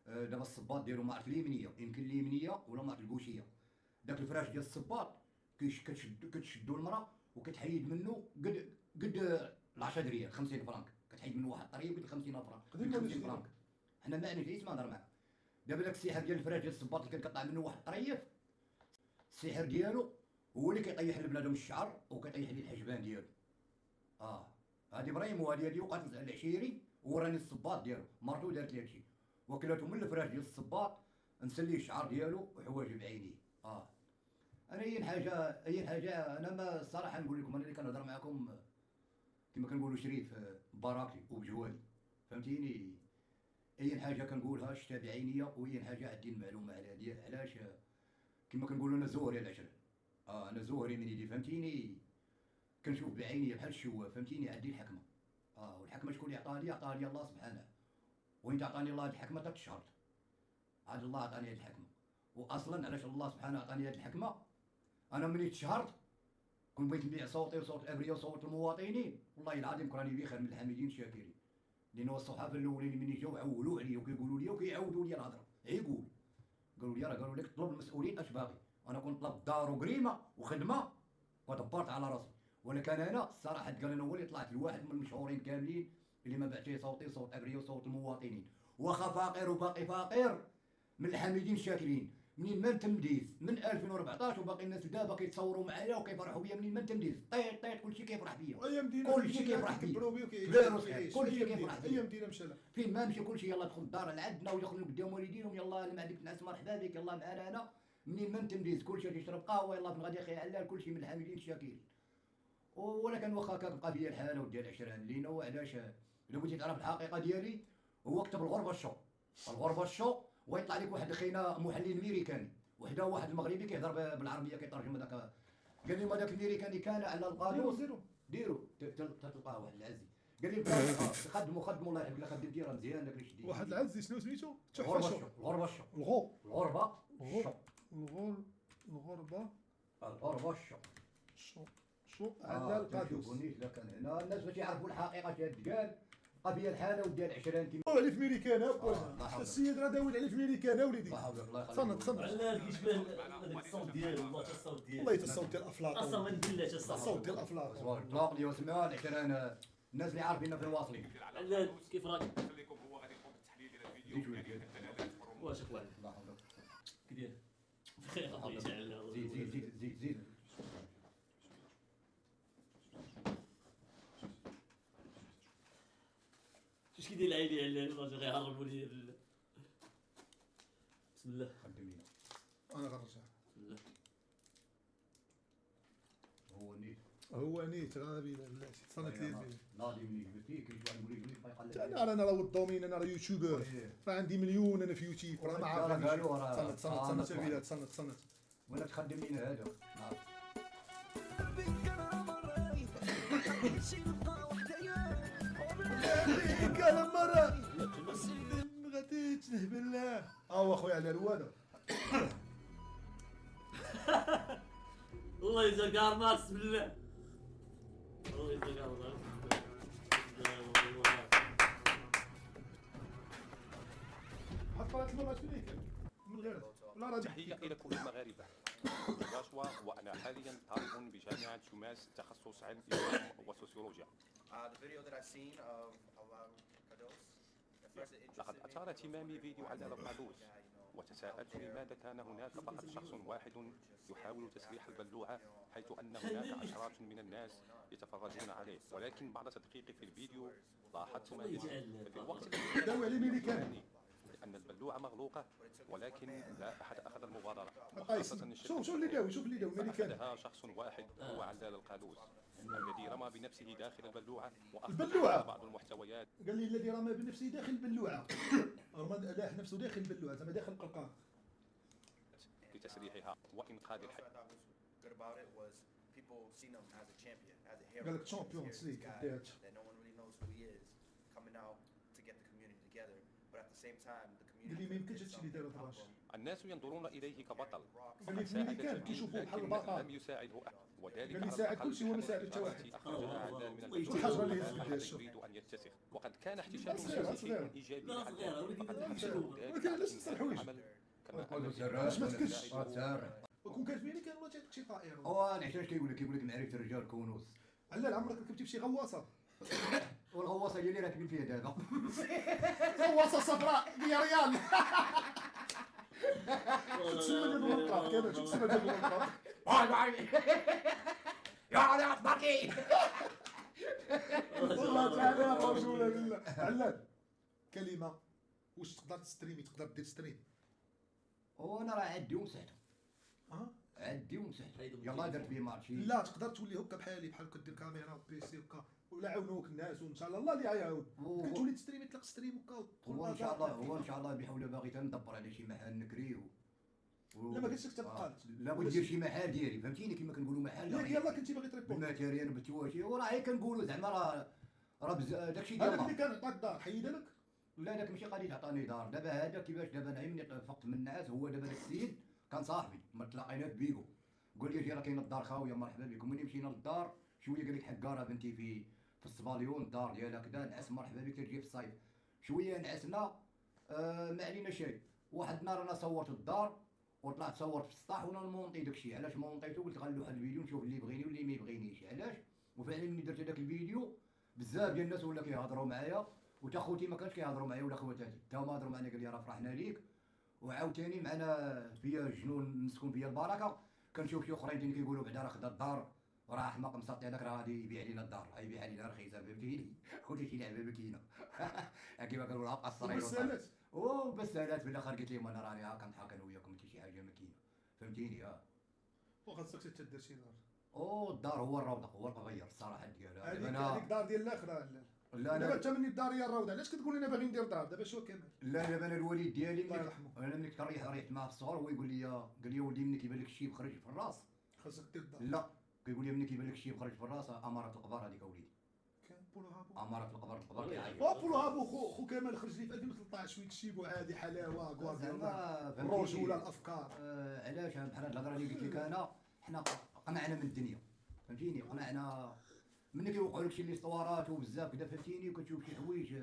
دابا الصباط ديالو ما عرفت اليمنيه، يمكن اليمنيه ولا ما عرفت الكوشيه. داك الفراش ديال الصباط كتشدو المراه وكتحيد منه قد 10 دريال 50 فرانك، كتحيد منه واحد الطريه قد 50 فرانك، قد 50 فرانك. حنا ما عندناش ما نهضر معاك. دابا داك السحر ديال الفراش ديال الصباط اللي كتقطع منه واحد الطريف، السحر ديالو هو اللي كيطيح لبنادم الشعر وكيطيح ليه الحجبان ديالو. هادي ابراهيم وهادي وقعت العشيري وراني الصباط ديالو، مرتو دارت لي هادشي، وكلاتو من الفراش ديال الصباط نسليه الشعر ديالو وحواجب عينيه. انا اي حاجه انا ما الصراحه نقول لكم، انا اللي كنهضر معكم كما كنقولوا شريف ببراكتي وبجوالي، فهمتيني. اي حاجه كنقولها شتا بعينيا، واي حاجه عندي المعلومه على هادي. علاش؟ كما كنقولوا انا زهري العشره. انا زهري من يدي، فهمتيني. كنشوف بعينيا بحال الشواف، فهمتيني. عندي الحكمه. والحكمه شكون اللي عطاها لي؟ عطاها لي الله سبحانه. وين عطاني الله هاد الحكمه؟ تشهرت عاد الله عطاني هاد الحكمه. واصلا علاش الله سبحانه عطاني هاد الحكمه؟ انا ملي تشهرت كنت بغيت نبيع صوتي وصوت الابرياء وصوت المواطنين، والله العظيم كراني بخير من الحامدين الشاكرين. لانه الصحافه الاولين مني جاو عولوا عليا وكيقولوا لي وكيعاودوا لي الهضره. عيقول قالوا لي راه قالوا لك طلب المسؤولين اش باغي. انا كنت طلب دار وقريمه وخدمه ودبرت على راسي. ولكن انا الصراحه تقال انا هو اللي طلعت لواحد من المشهورين كاملين اللي ما بعتيه صوتي وصوت ابرياء وصوت المواطنين. واخا فقير وباقي فقير من الحامدين الشاكرين. منين ما تمديز من 2014 وباقي الناس دابا كيتصوروا معايا وكيفرحوا بيا. منين ما تمديز طيط كلشي كيفرح بيا، كلشي كيفرح بيا، كلشي كيفرح بيا. ايام دينا مشى فين ما نمشي كلشي يلاه دخل الدار لعندنا ويدخلوا قدام والدينهم. يلاه ما عندك تنعس مرحبا بك، يلاه معنا هنا. منين ما تمديز كلشي تيشرب قهوه. يلاه فين غادي اخي علال، كلشي من الحامدين الشاكرين. ولكن واخا كتبقى فيا الحاله وديال العشران لينا. وعلاش؟ الا بغيتي تعرف الحقيقه ديالي هو كتب الغربه الشو. الغربه الشو ويطلع لك واحد اخينا محلل امريكاني وحده واحد المغربي كيهضر بالعربيه كيترجم هذاك. قال لي ما داك الامريكاني كان على القانون ديرو تلقاه واحد العزي. قال لي خدموا الله يحفظك، خدمتي راه مزيان داك اللي شديتي. واحد العزي شنو سميتو؟ الغربه الشو. الغربه الشو على القادوس. لا كان هنا الناس باش يعرفوا الحقيقه اش تقال. بقى فيا الحاله وديال العشران كيما علي في ميريكان. السيد راه داوي علي في ميريكان وليدي. صنت علاه كيشبه هذاك الصوت ديالو. والله الصوت ديالو، والله الصوت ديال الافلاط. اصلا ما نديرلاش الصوت ديال الافلاط. اطلاق لي وسمعوا العشران. الناس اللي عارفين في الواصلين. علاه كيف راك؟ خليكم هو غادي يقوم بالتحليل ديال الفيديو ديال الدلالات. واش اخويا الله يحفظك. كي داير؟ بخير الله يجعل. زيد اش كيدير العيلي على الراجل غيهربوا لي بسم الله. قدم لينا. انا غنرجع. بسم الله. هو نيت غادي بلاتي صنت لي الفيديو. ناضي مني جبتيه كاين واحد يقول لك ما يقلب. انا راه الدومين، انا راه يوتيوبر، راه عندي مليون انا في يوتيوب، راه ما عارف. صنت الفيديو صنت. ولا تخدم لينا هذا. كان مرة غادي تنهبل له. اخويا على الوالد. الله يجزاك مارس بالله. الله يجزاك مارس. حط لك المرات فيك من غير لا راه تحية إلى كل المغاربة. جاشوا وأنا حاليا طالب بجامعة شماس تخصص علم الإسلام وسوسيولوجيا. لقد أثار اهتمامي فيديو علال القادوس، وتساءلت لماذا كان هناك فقط شخص واحد يحاول تسليح البلوعة، حيث أن هناك عشرات من الناس يتفرجون عليه. ولكن بعد تدقيقي في الفيديو لاحظت ما يلي. في الوقت الذي أن البلوعة مغلوقة، ولكن لا أحد أخذ المبادرة. شوف اللي داوي ميريكان. أخذها شخص واحد هو علال القادوس الذي رمى بنفسه داخل البلوعة البلوعة بعض المحتويات. قال لي الذي رمى بنفسه داخل البلوعة. رمى لاح نفسه داخل البلوعة زعما داخل القرقان لتسريحها وإنقاذ الحياة. قال لك تشامبيونز ليغ دارت. قال لي ما يمكنش هادشي اللي دار الراش. الناس ينظرون إليه كبطل. قال لي في ملي كان كيشوفوه بحال البطل. لم يساعده أحد، وذلك قال لي على ساعد الأقل كلشي وما بحملة ساعد حتى واحد. التي أخرجها عدنان من والحجر اللي المجتمع. يهز أحد قداش. يريد أن يتسخ، وقد كان احتشاد صغيرة، المسيحيين صغيرة. إيجابي لا عدنان، صغيرة، ولكن فقد هذا حمل مشروع. ذلك ولكن علاش على تسرحوا وجهك؟ العمل كما قولوا أن سرات باش ما تكدش. سار. وكون كان فيني كان ولا شي طائر. هو انا علاش كيقول لك معرفه الرجال كونوس. علال عمرك ركبتي في شي غواصه؟ والغواصه ديالي راكبين فيها دابا. غواصه صفراء ديال ريال. تسمى ديال المنطقه كاينه تسمى ديال المنطقه. يا على باقي. والله تعالى رجوله بالله. علال كلمه واش تقدر تستريمي تقدر دير ستريم؟ وانا راه عندي ومسحته. اه عندي ومسحته. حيدو يلاه درت بيه مارشي. لا تقدر تولي هكا بحالي بحال كدير كاميرا وبيسي هكا ولا عاونوك الناس وان شاء الله الله اللي غيعاون. كتولي تستريمي تطلق ستريم هكا هو ان شاء الله هو ان شاء الله بحول باغي تندبر على شي محل نكري لا ما قلتش لك تبقى. لا بغيت ندير شي محل ديالي فهمتيني كيما كنقولوا محل. ياك يلاه كنتي باغي تريبورت. بالماتيريال بالتواشي وراه كنقولوا زعما راه داكشي ديال هذاك اللي الله. كان عطاك دار حيدها لك. لا داك ماشي غادي تعطاني دار دابا هذا كيفاش دابا انا ملي فقت من النعاس هو دابا داك السيد كان صاحبي ما تلاقينا في بيكو قال لي اجي راه كاينه الدار خاويه مرحبا بكم. ملي مشينا للدار شويه قال لك حكاره بنتي في الصباليون الدار ديالها كذا نعس مرحبا بك تجي في الصيف شويه نعسنا. ما علينا شيء. واحد النهار انا صورت الدار وطلعت صورت في السطح وانا نمونطي داكشي. علاش مونطيتو قلت غنلوح هذا الفيديو نشوف اللي يبغيني واللي ما يبغينيش. علاش وفعلا ملي درت هذاك الفيديو بزاف ديال الناس ولا كيهضروا معايا وتا خوتي ما كانش كيهضروا معايا ولا خواتاتي تا هما هضروا معنا قال لي راه فرحنا ليك. وعاوتاني معنا فيا جنون مسكون فيا البركه كنشوف شي اخرين اللي كيقولوا بعدا راه خدا الدار وراه احمق مسطي هذاك راه غادي يبيع لينا الدار يبيع لينا رخيصه فهمتيني. خوتي شي لعبه مكينه كيما كنقولوا هبقى الصرير وبسالات. وبسالات في الاخر قلت لهم انا راني كنضحك انا وياكم حتى شي حاجه مكينه فهمتيني. وخاصك تدير شي دار. الدار هو الروضه هو الغير الصراحه ديالها. هذيك دار ديال الاخره. لا دابا انا انت مني الدار هي الروضه علاش كتقول لي انا باغي ندير دار دابا شو كمال؟ لا دابا انا الوالد ديالي الله يرحمه. انا ملي كنت ريحت معاه في الصغر هو يقول لي قال لي ولدي ملي كيبان لك الشيب خرج في الراس. خاصك دير دار. لا كيقول لي ملي كيبان لك الشيب خرج في الراس اماره القبر هذيك وليدي كان بولو هابو. اماره القبر كيعيط. بولو هابو خو كمال خرج لي في 2013 ويكشيبو عادي حلاوه غوارديولا فهمتيني. الرجوله الافكار. علاش بحال هاد الهضره اللي قلت لك انا حنا قنعنا من الدنيا فهمتيني. قنعنا ملي كيوقعوا لك شي الاسطوارات وبزاف كذا فهمتيني وكتشوف شي حوايج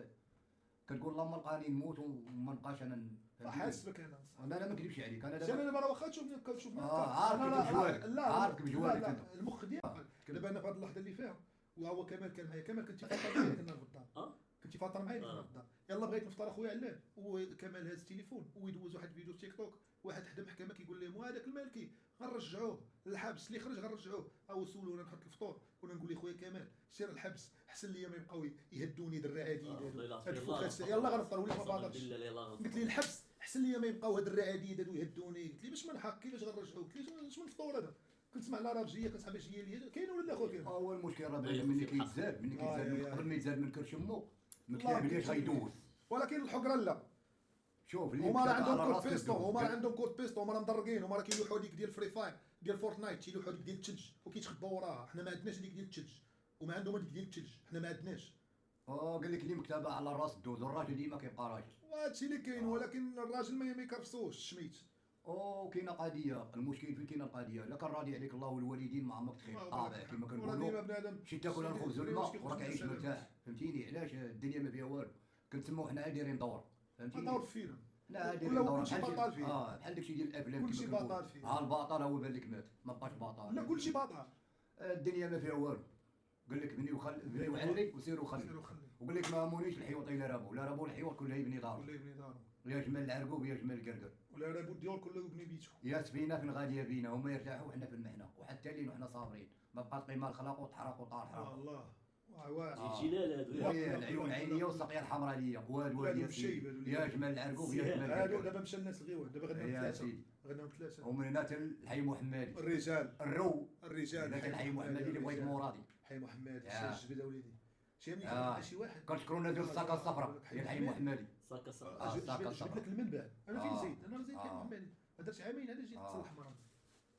كتقول اللهم لقاني نموت وما نبقاش انا حاسبك انا. انا ما نكذبش عليك انا زين دابا انا راه واخا تشوفني كتشوفني عارفك بجوالك عارفك بجوالك لا انت. المخ ديالك دابا انا في هذه اللحظه اللي فيها وهو كمال كان معايا. كمال كنتي فاطر معايا كنا في الدار. كنتي فاطر معايا كنا في الدار. يلا بغيت نفطر اخويا علان وكمال هاز التليفون ويدوز واحد الفيديو في تيك توك واحد حدا محكمه كيقول لهم وهذاك المالكي غنرجعوه للحبس اللي خرج غنرجعوه. او سولونا نحط الفطور كنا نقول لي خويا كمال سير الحبس احسن ليا ما يبقاو يهدوني الدراري هادو هاد الفوخات. يلا غنفطر وليت ما فاطرش. قلت لي الحبس احسن ليا ما يبقاو هاد الدراري هادو يهدوني. قلت لي باش ما نحق كيفاش غنرجعوه. قلت لي اش من فطور هذا كنسمع العربجيه كنسمع باش هي اللي كاين ولا لا خويا كاين. هو المشكل راه ملي كيتزاد من قبل ما يتزاد من كرش امو ما كيعرفش غيدوز. ولكن الحقره لا. شوف هما راه عندهم كود بيستو هما راه عندهم كود بيستو هما راه مدرقين. هما راه كيلوحوا هذيك ديال فري فاير ديال فورتنايت تيلوحوا هذيك ديال الثلج وكيتخباو وراها. حنا ما عندناش هذيك ديال الثلج وما عندهم هذيك ديال الثلج حنا ما عندناش. قال لك اللي مكتبه على الراس دوز والراجل ديما كيبقى راجل. وهادشي اللي كاين ولكن الراجل ما يكرفسوش الشميت. كاينه قضيه المشكل في كاينه قضيه لا كان راضي عليك الله والوالدين ما عمرك تخيل طابع كما كنقولوا شي تاكل الخبز والماء وراك عايش مرتاح فهمتيني. علاش الدنيا ما فيها والو كنسموا حنا دايرين دور فهمتيني. دور فينا لا دايرين دور كلشي بطال فيه. بحال داكشي ديال الافلام كلشي بطال فيه. البطل هو بان لك مات ما بقاش بطل. لا كلشي بطال. الدنيا ما فيها والو. قال لك بني بني وعلي وسيروا خلي وقال لك ما مونيش الحيوط الا رابو لا رابو الحيوط كله يبني دارو ولا يبني دارو يا جمال العرقوب يا جمال القرقر ولا رابو ديال كله يبني بيتو. يا سفينه فين غاديه بينا هما يرتاحوا وحنا في المحنه وحتى لين وحنا صابرين ما بقات قيمه الخلاق وتحرق وطار حرق. الله واه جلال هادو العيون عينيه والسقيه الحمراء ليا واد يا جمال العرقوب يا جمال هادو القرقر. دابا مشى الناس الغيوان دابا غنمو يا ثلاثه سيدي غنمو ثلاثه ومن هنا الحي محمدي الرجال الرجال ذاك الحي محمدي اللي بغيت مرادي حي محمد شي الجبده وليدي شي ملي كان مع شي واحد كنشكروا ندير الساقه الصفراء ديال الحي محمدي صاكا صاكا جبت لك المنبع انا فين زيد انا زيد حي محمدي ما درتش عامين هذا جيت تصلح مرض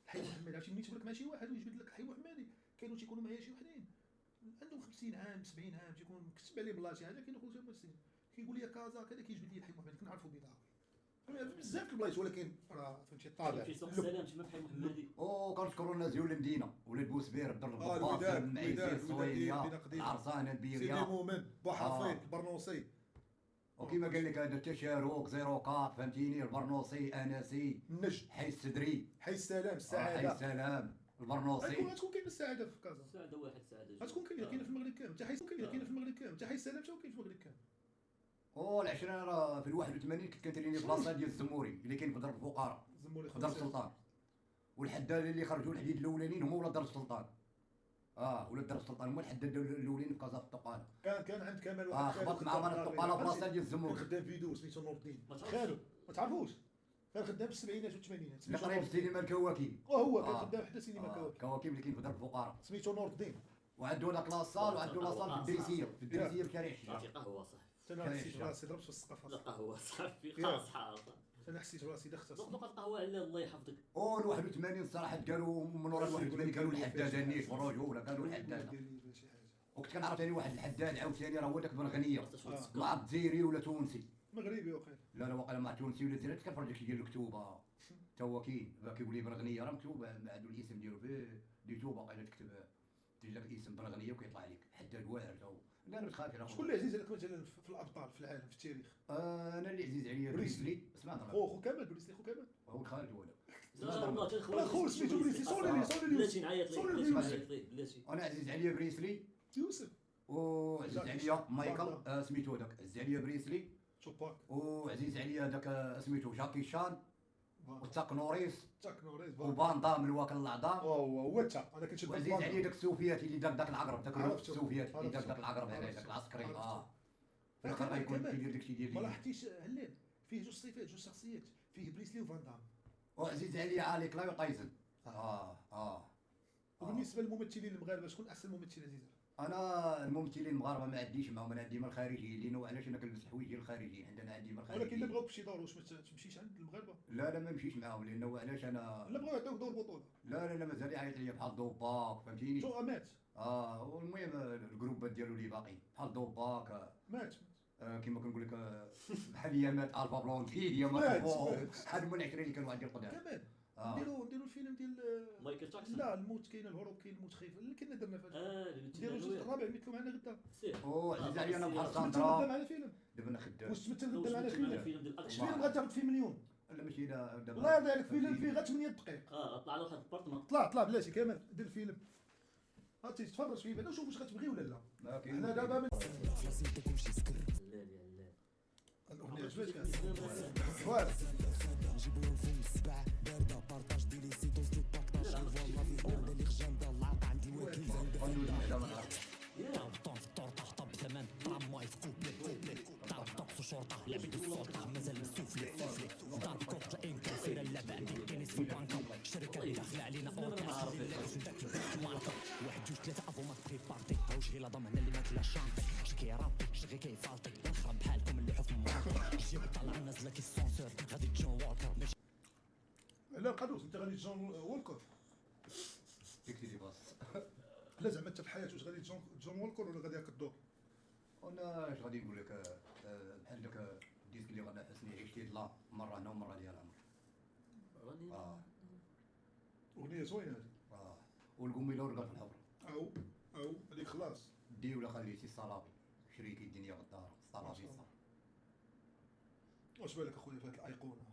حي محمدي عرفتي ملي تجبد لك مع شي واحد ويجبد لك حي محمدي كانوا تيكونوا معايا شي وحدين عندهم 50 عام 70 عام تيكون مكتب عليه بلاصه هذا كاين خويا مسكين كيقول لي كازا كذا كيجبد لي الحي محمد كنعرفوا بيضاوي بزاف د البلايص ولكن راه فهمتي الطابع في سوق السلام تما بحال محمدي. كنشكروا الناس ديال المدينه ولاد بوسبير الدر الوداد، الباطن الوداد، المعيزي الوداد الصويليه بين قديم. العرسانه سيدي البيريه. مؤمن بوحفيظ البرنوصي وكما قال لك هذا التشارك 04 فهمتيني البرنوصي انسي النجد حي السدري حي السلام حي السعاده السلام البرنوصي. غتكون كاين السعاده في كازا سعاده واحد سعاده جوج. غتكون كاينه في المغرب كامل حتى حي كاينه في المغرب كامل حتى حي السلام حتى هو كاين في المغرب كامل. العشرين راه في 81 كنت كنتريني في بلاصه ديال الزموري اللي كاين في درب الفقراء زموري في دار السلطان. والحداد اللي خرجوا الحديد الاولانيين هما ولاد دار السلطان. ولاد دار السلطان هما الحداد الاولين في كازا في الطقاله. كان عند كمال واحد خبط مع مال الطقاله في بلاصه ديال الزموري. كان خدام فيديو سميتو نور الدين ما تعرفش؟ خالو ما تعرفوش كان خدام في السبعينات والثمانينات اللي قريب السينما الكواكب. هو كان خدام حتى سينما كواكب كواكب اللي كاين في درب الفقراء. سميتو نور الدين وعنده لاك لاصال وعنده لاصال في الدريسيه في الدريسيه بشارع الشجاع. عرفتي قهوه صح. انا حسيت راسي ضربت في السقف لا قهوه صح في يا. قاصحه. انا حسيت راسي دخت دق القهوه على الله يحفظك. ال 81 صراحه قالوا من ورا ال 81 قالوا الحداد النيش والرجوله قالوا الحداد. وكنت كنعرف ثاني واحد الحداد عاوتاني راه هو داك بن غنيه مع الجزائري ولا تونسي. مغربي وقيل لا واقيلا مع تونسي ولا جزائري كنفرج داكشي ديال الكتوبه تا هو كاين كيقول لي بن غنيه راه مكتوب عندو الاسم ديالو في اليوتيوب واقيلا تكتب تجي لك اسم بن غنيه وكيطلع لك حداد واعر تا هو. لا انا خايف شكون اللي عزيز عليك مثلا في الابطال في العالم في التاريخ؟ انا اللي عزيز عليا بريسلي سمعت خو كمال بريسلي خو كمال هو الخالد هو خو سميتو بريسلي صوني لي بلاتي نعيط ليه صوني بلاتي لي نعيط ليه بلاتي. انا عزيز عليا بريسلي يوسف وعزيز عليا مايكل سميتو هذاك عزيز عليا بريسلي توباك وعزيز عليا هذاك سميتو جاكي شان وتاك نوريس تاك نوريس وبان دام الواكل العظام. هو تا انا كنشد وعزيز عليا داك السوفياتي اللي دار داك العقرب داك عرفتو. السوفياتي اللي دار عرفتو. داك العقرب هذا عرفتو. داك العسكري عرفتو. في الاخر غيكون كيدير داكشي ما ديال لاحظتيش هلال فيه جوج صفات جوج شخصيات فيه بريسلي وفان دام. وعزيز عليا علي كلاي وطايزن. وبالنسبه للممثلين المغاربه شكون احسن ممثل عزيز عليك؟ انا الممثلين المغاربه ما عنديش معاهم انا عندي من الخارجيين لانه علاش انا كنلبس الحوايج ديال الخارجيين عندنا عندي من ولكن الا الخارجيين. بغاوك شي دور واش ما تمشيش عند المغاربه؟ لا ما نمشيش معاهم لانه علاش انا لا بغاو يعطيوك دور بطوله لا مازال يعيط ليا بحال دوباك فهمتيني. شو مات والمهم الجروبات ديالو اللي باقيين بحال دوباك مات كما كنقول لك بحال هي مات الفا بلوندي هي مات. مات شحال من 20 اللي كانوا عندي القدام. كمان نديرو الفيلم ديال مايكل جاكسون. لا الموت كاين الهروب كاين الموت خايف اللي كنا درنا فيه اللي نديرو الجزء تينا الرابع مثلوا معنا غدا سير. عزيز عليا انا بحال تمثل غدا ساندرا معنا فيلم دابا انا خدام. واش تمثل غدا معنا فيلم فيلم فيلم ديال الاكشن. فيلم غتاخد فيه مليون لا ماشي دابا الله يرضي عليك فيلم فيه غير 8 دقائق طلع له واحد البارتمان. طلع بلاتي كامل دير الفيلم هاتي تفرج فيه بعدا وشوف واش غتبغي ولا لا ما كاين حنا دابا من لا لا لا. الاغنيه عجبتك فوالا نجيبوهم فم السبع بارده بارطاج ديلي سيتو ستو بارطاج فوالا في بلاد اللي خجانده العاقه عندي وكيل يا طون في الطورطه طب ثمن طرامواي في كوبلي طاب طقس وشرطه لعبة السلطه مازال مسوفلي ضارب كوكت الانكا سير اللعبه عندي كينيس في البانكا الشركه اللي داخله علينا اوركا خلي اللعب وداك الماركه واحد جوج ثلاثه افو ما بريبارتي هاو شغيله ضمن اللي ماكله شانطي شكي رابي شغي كيفالطي نخرب بحالكم اللي حكم مراكم جيب طلع نازله كي السونسور غادي جون والكر لا القدوس انت غادي جون وولكر ديك اللي باص. لا زعما انت في حياتك واش غادي جون وولكر ولا غادي هاك الدور وانا اش غادي نقول لك بحال داك الديسك اللي غنى حسني عشتي لا مره هنا ومره ديال العمر. راني اغنيه زوينه هذه والقميله ورقات في الحفر او هذيك خلاص دي ولا خليتي الصلابي شريكي الدنيا غدار الصلابي صح. واش بالك اخويا في هذه الايقونه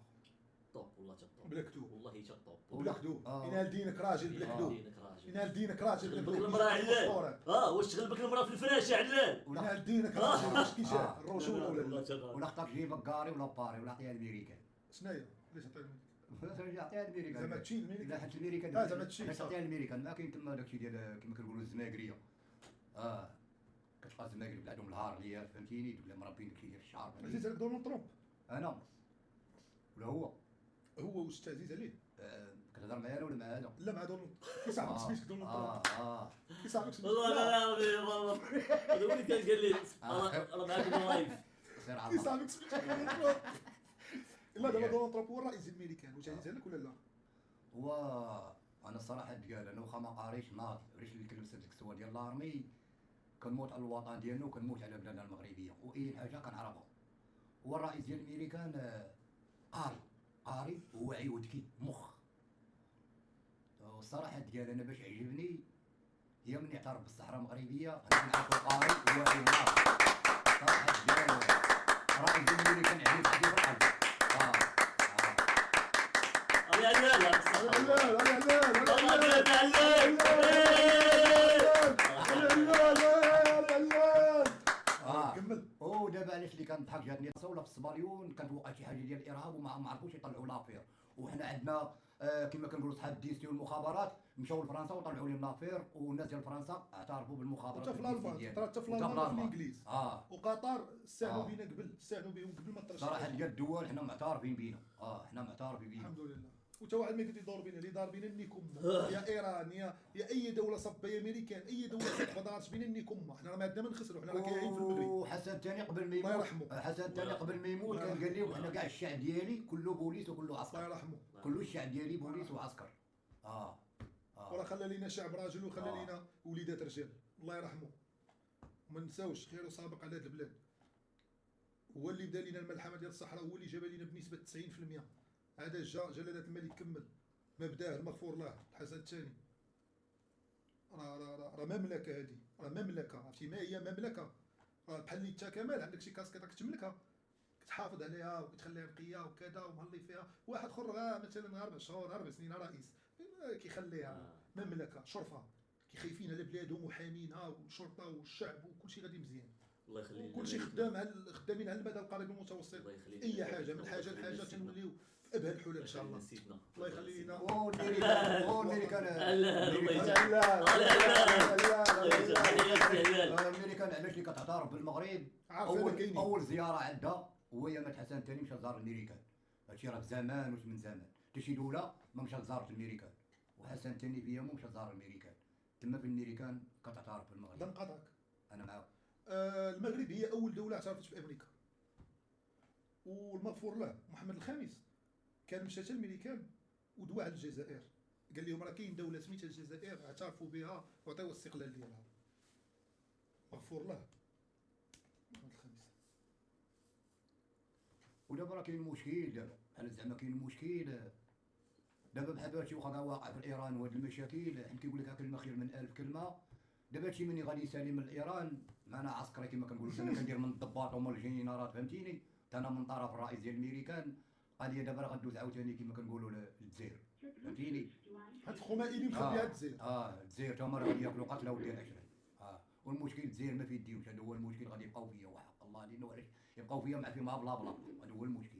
طوب والله تطوب. بلا كذوب والله تطوب. بلا كذوب ينال دينك راجل بلا كذوب دينك راجل. ينال دينك راجل بلا تغلبك كذوب المراه علال. واش تغلبك المراه في الفراش يا علال. ينال دينك راجل واش كي جا الرجوله ولا لا ولا اختك جيبك كاري ولا باري ولا عطيها الميريكان. شناهي علاش عطيني عطيها الميريكان. زعما تشي الميريكان لا حيت الميريكان زعما تشي علاش عطيها الميريكان ما كاين تما داكشي ديال كما كنقولوا الزماكريه. كتبقى الزماكري بلادهم الهار اللي فهمتيني دوك اللي مربين داكشي ديال الشعر. عزيز عليك دونالد ترامب انا ولا هو واش تعزيز عليه كتهضر معايا ولا مع هذا؟ لا مع دونالد كيصاحبك سميتك دونالد ترامب كيصاحبك سميتك والله لا والله هذا هو اللي كان قال لي انا معاك لايف. سير عطا كيصاحبك سميتك دونالد ترامب لا دابا دونالد ترامب هو الرئيس الامريكي واش عزيز عليك ولا لا؟ هو انا الصراحه تقال انا واخا ما قاريش ناض عرفت اللي كنلبس ديك السوا ديال لارمي كنموت على الوطن ديالنا وكنموت على بلادنا المغربيه واي حاجه كنعرفها هو الرئيس ديال الامريكان قاري وواعي وذكي مخ. والصراحه ديال انا باش عجبني هي من يعترف بالصحراء المغربيه غادي نعرفوا قاري وواعي وناضج. صراحه ديال الرئيس ديال الامريكان عجبني في القلب. يا علال كمل. ودابا علاش اللي كنضحك جاتني ولا في الصباليون كانت وقعت شي حاجه ديال الارهاب وما عرفوش يطلعوا لافير، وحنا عندنا كما كنقولوا صحاب الديستي والمخابرات مشاو لفرنسا وطلعوا لهم لافير، والناس ديال فرنسا اعترفوا بالمخابرات حتى في الالمان ترى حتى في الالمان وفي الانجليز وقطر استعنوا بينا قبل، استعنوا بهم قبل ما طرش صراحه ديال الدول حنا معترفين بينا. حنا معترفين بينا الحمد لله. وتا واحد ما يقدر يدور بينا، اللي دار بينا نيكم يا ايران يا اي دوله صب يا امريكان، اي دوله صب دارت بينا نيكم. حنا راه ما عندنا ما نخسروا، حنا راه كايعين في المغرب. وحسن الثاني قبل ما الله يموت، يرحمه. حسن الثاني قبل ما يموت كان قال لهم حنا كاع الشعب ديالي كله بوليس وكله الله عسكر، يرحمه. كله الشعب ديالي بوليس وعسكر. وراه خلى لينا شعب راجل وخلى لينا وليدات رجال، الله يرحمه. وما نساوش خير سابق على هذه البلاد. هو اللي بدا لينا الملحمه ديال الصحراء، هو اللي جاب لينا بنسبه 90%. هذا جا جلاله الملك كمل ما بداه المغفور له الحسن الثاني. راه مملكه هذه، راه مملكه. عرفتي ما هي مملكه؟ راه بحال اللي انت كمال عندك شي كاسكيطه كتملكها كتحافظ عليها وكتخليها نقيه وكذا ومهلي فيها. واحد اخر مثلا 4 شهور 4 سنين رئيس كيخليها مملكه شرفه، كيخايفين على بلادهم وحامينها والشرطه والشعب وكلشي غادي مزيان. الله يخليك. كلشي خدامين على المدى القريب والمتوسط. الله يخليك. اي حاجه من حاجه لحاجه تنوليو في ابهى الحلول ان شاء الله. سيدنا الله يخلي لنا. الامريكان علاش اللي كتعترف بالمغرب اول زياره عندها هو يامات حسن الثاني مشى زار الامريكان. هادشي راه بزمان واش من زمان حتى شي دوله ما مشات زارت الامريكان، وحسن الثاني في يامو مشى زار الامريكان. تما في الامريكان كتعترف بالمغرب. نقاطعك، انا معاك. المغرب هي اول دوله اعترفت بامريكا، والمغفور له محمد الخامس كان مشى حتى الامريكان ودوا على الجزائر، قال لهم راه كاين دوله سميتها الجزائر اعترفوا بها وعطيو الاستقلال ديالها. مغفور له محمد الخامس. ودابا راه كاين مشكل، دابا انا زعما كاين مشكل دابا بحال هادشي واخا واقع في ايران وهاد المشاكل، حيت كيقول لك كلمه خير من 1000 كلمه. دابا هادشي مني غادي يسالي من ايران معنا عسكري كما كنقولوا، انا كندير من الضباط ومن الجنرالات فهمتيني، انا من طرف الرئيس ديال الامريكان قال لي دابا راه غدوز عاوتاني كما كنقولوا للجزائر فهمتيني. حيت الخمائني مخبيها الجزائر. الجزائر تا هما راه غادي ياكلوا قتله ودير 20. والمشكل الجزائر ما فيديوش، هذا هو المشكل. غادي يبقاو فيا وحق الله لانه علاش يبقاو فيا مع فيما بلا بلا، هذا هو المشكل.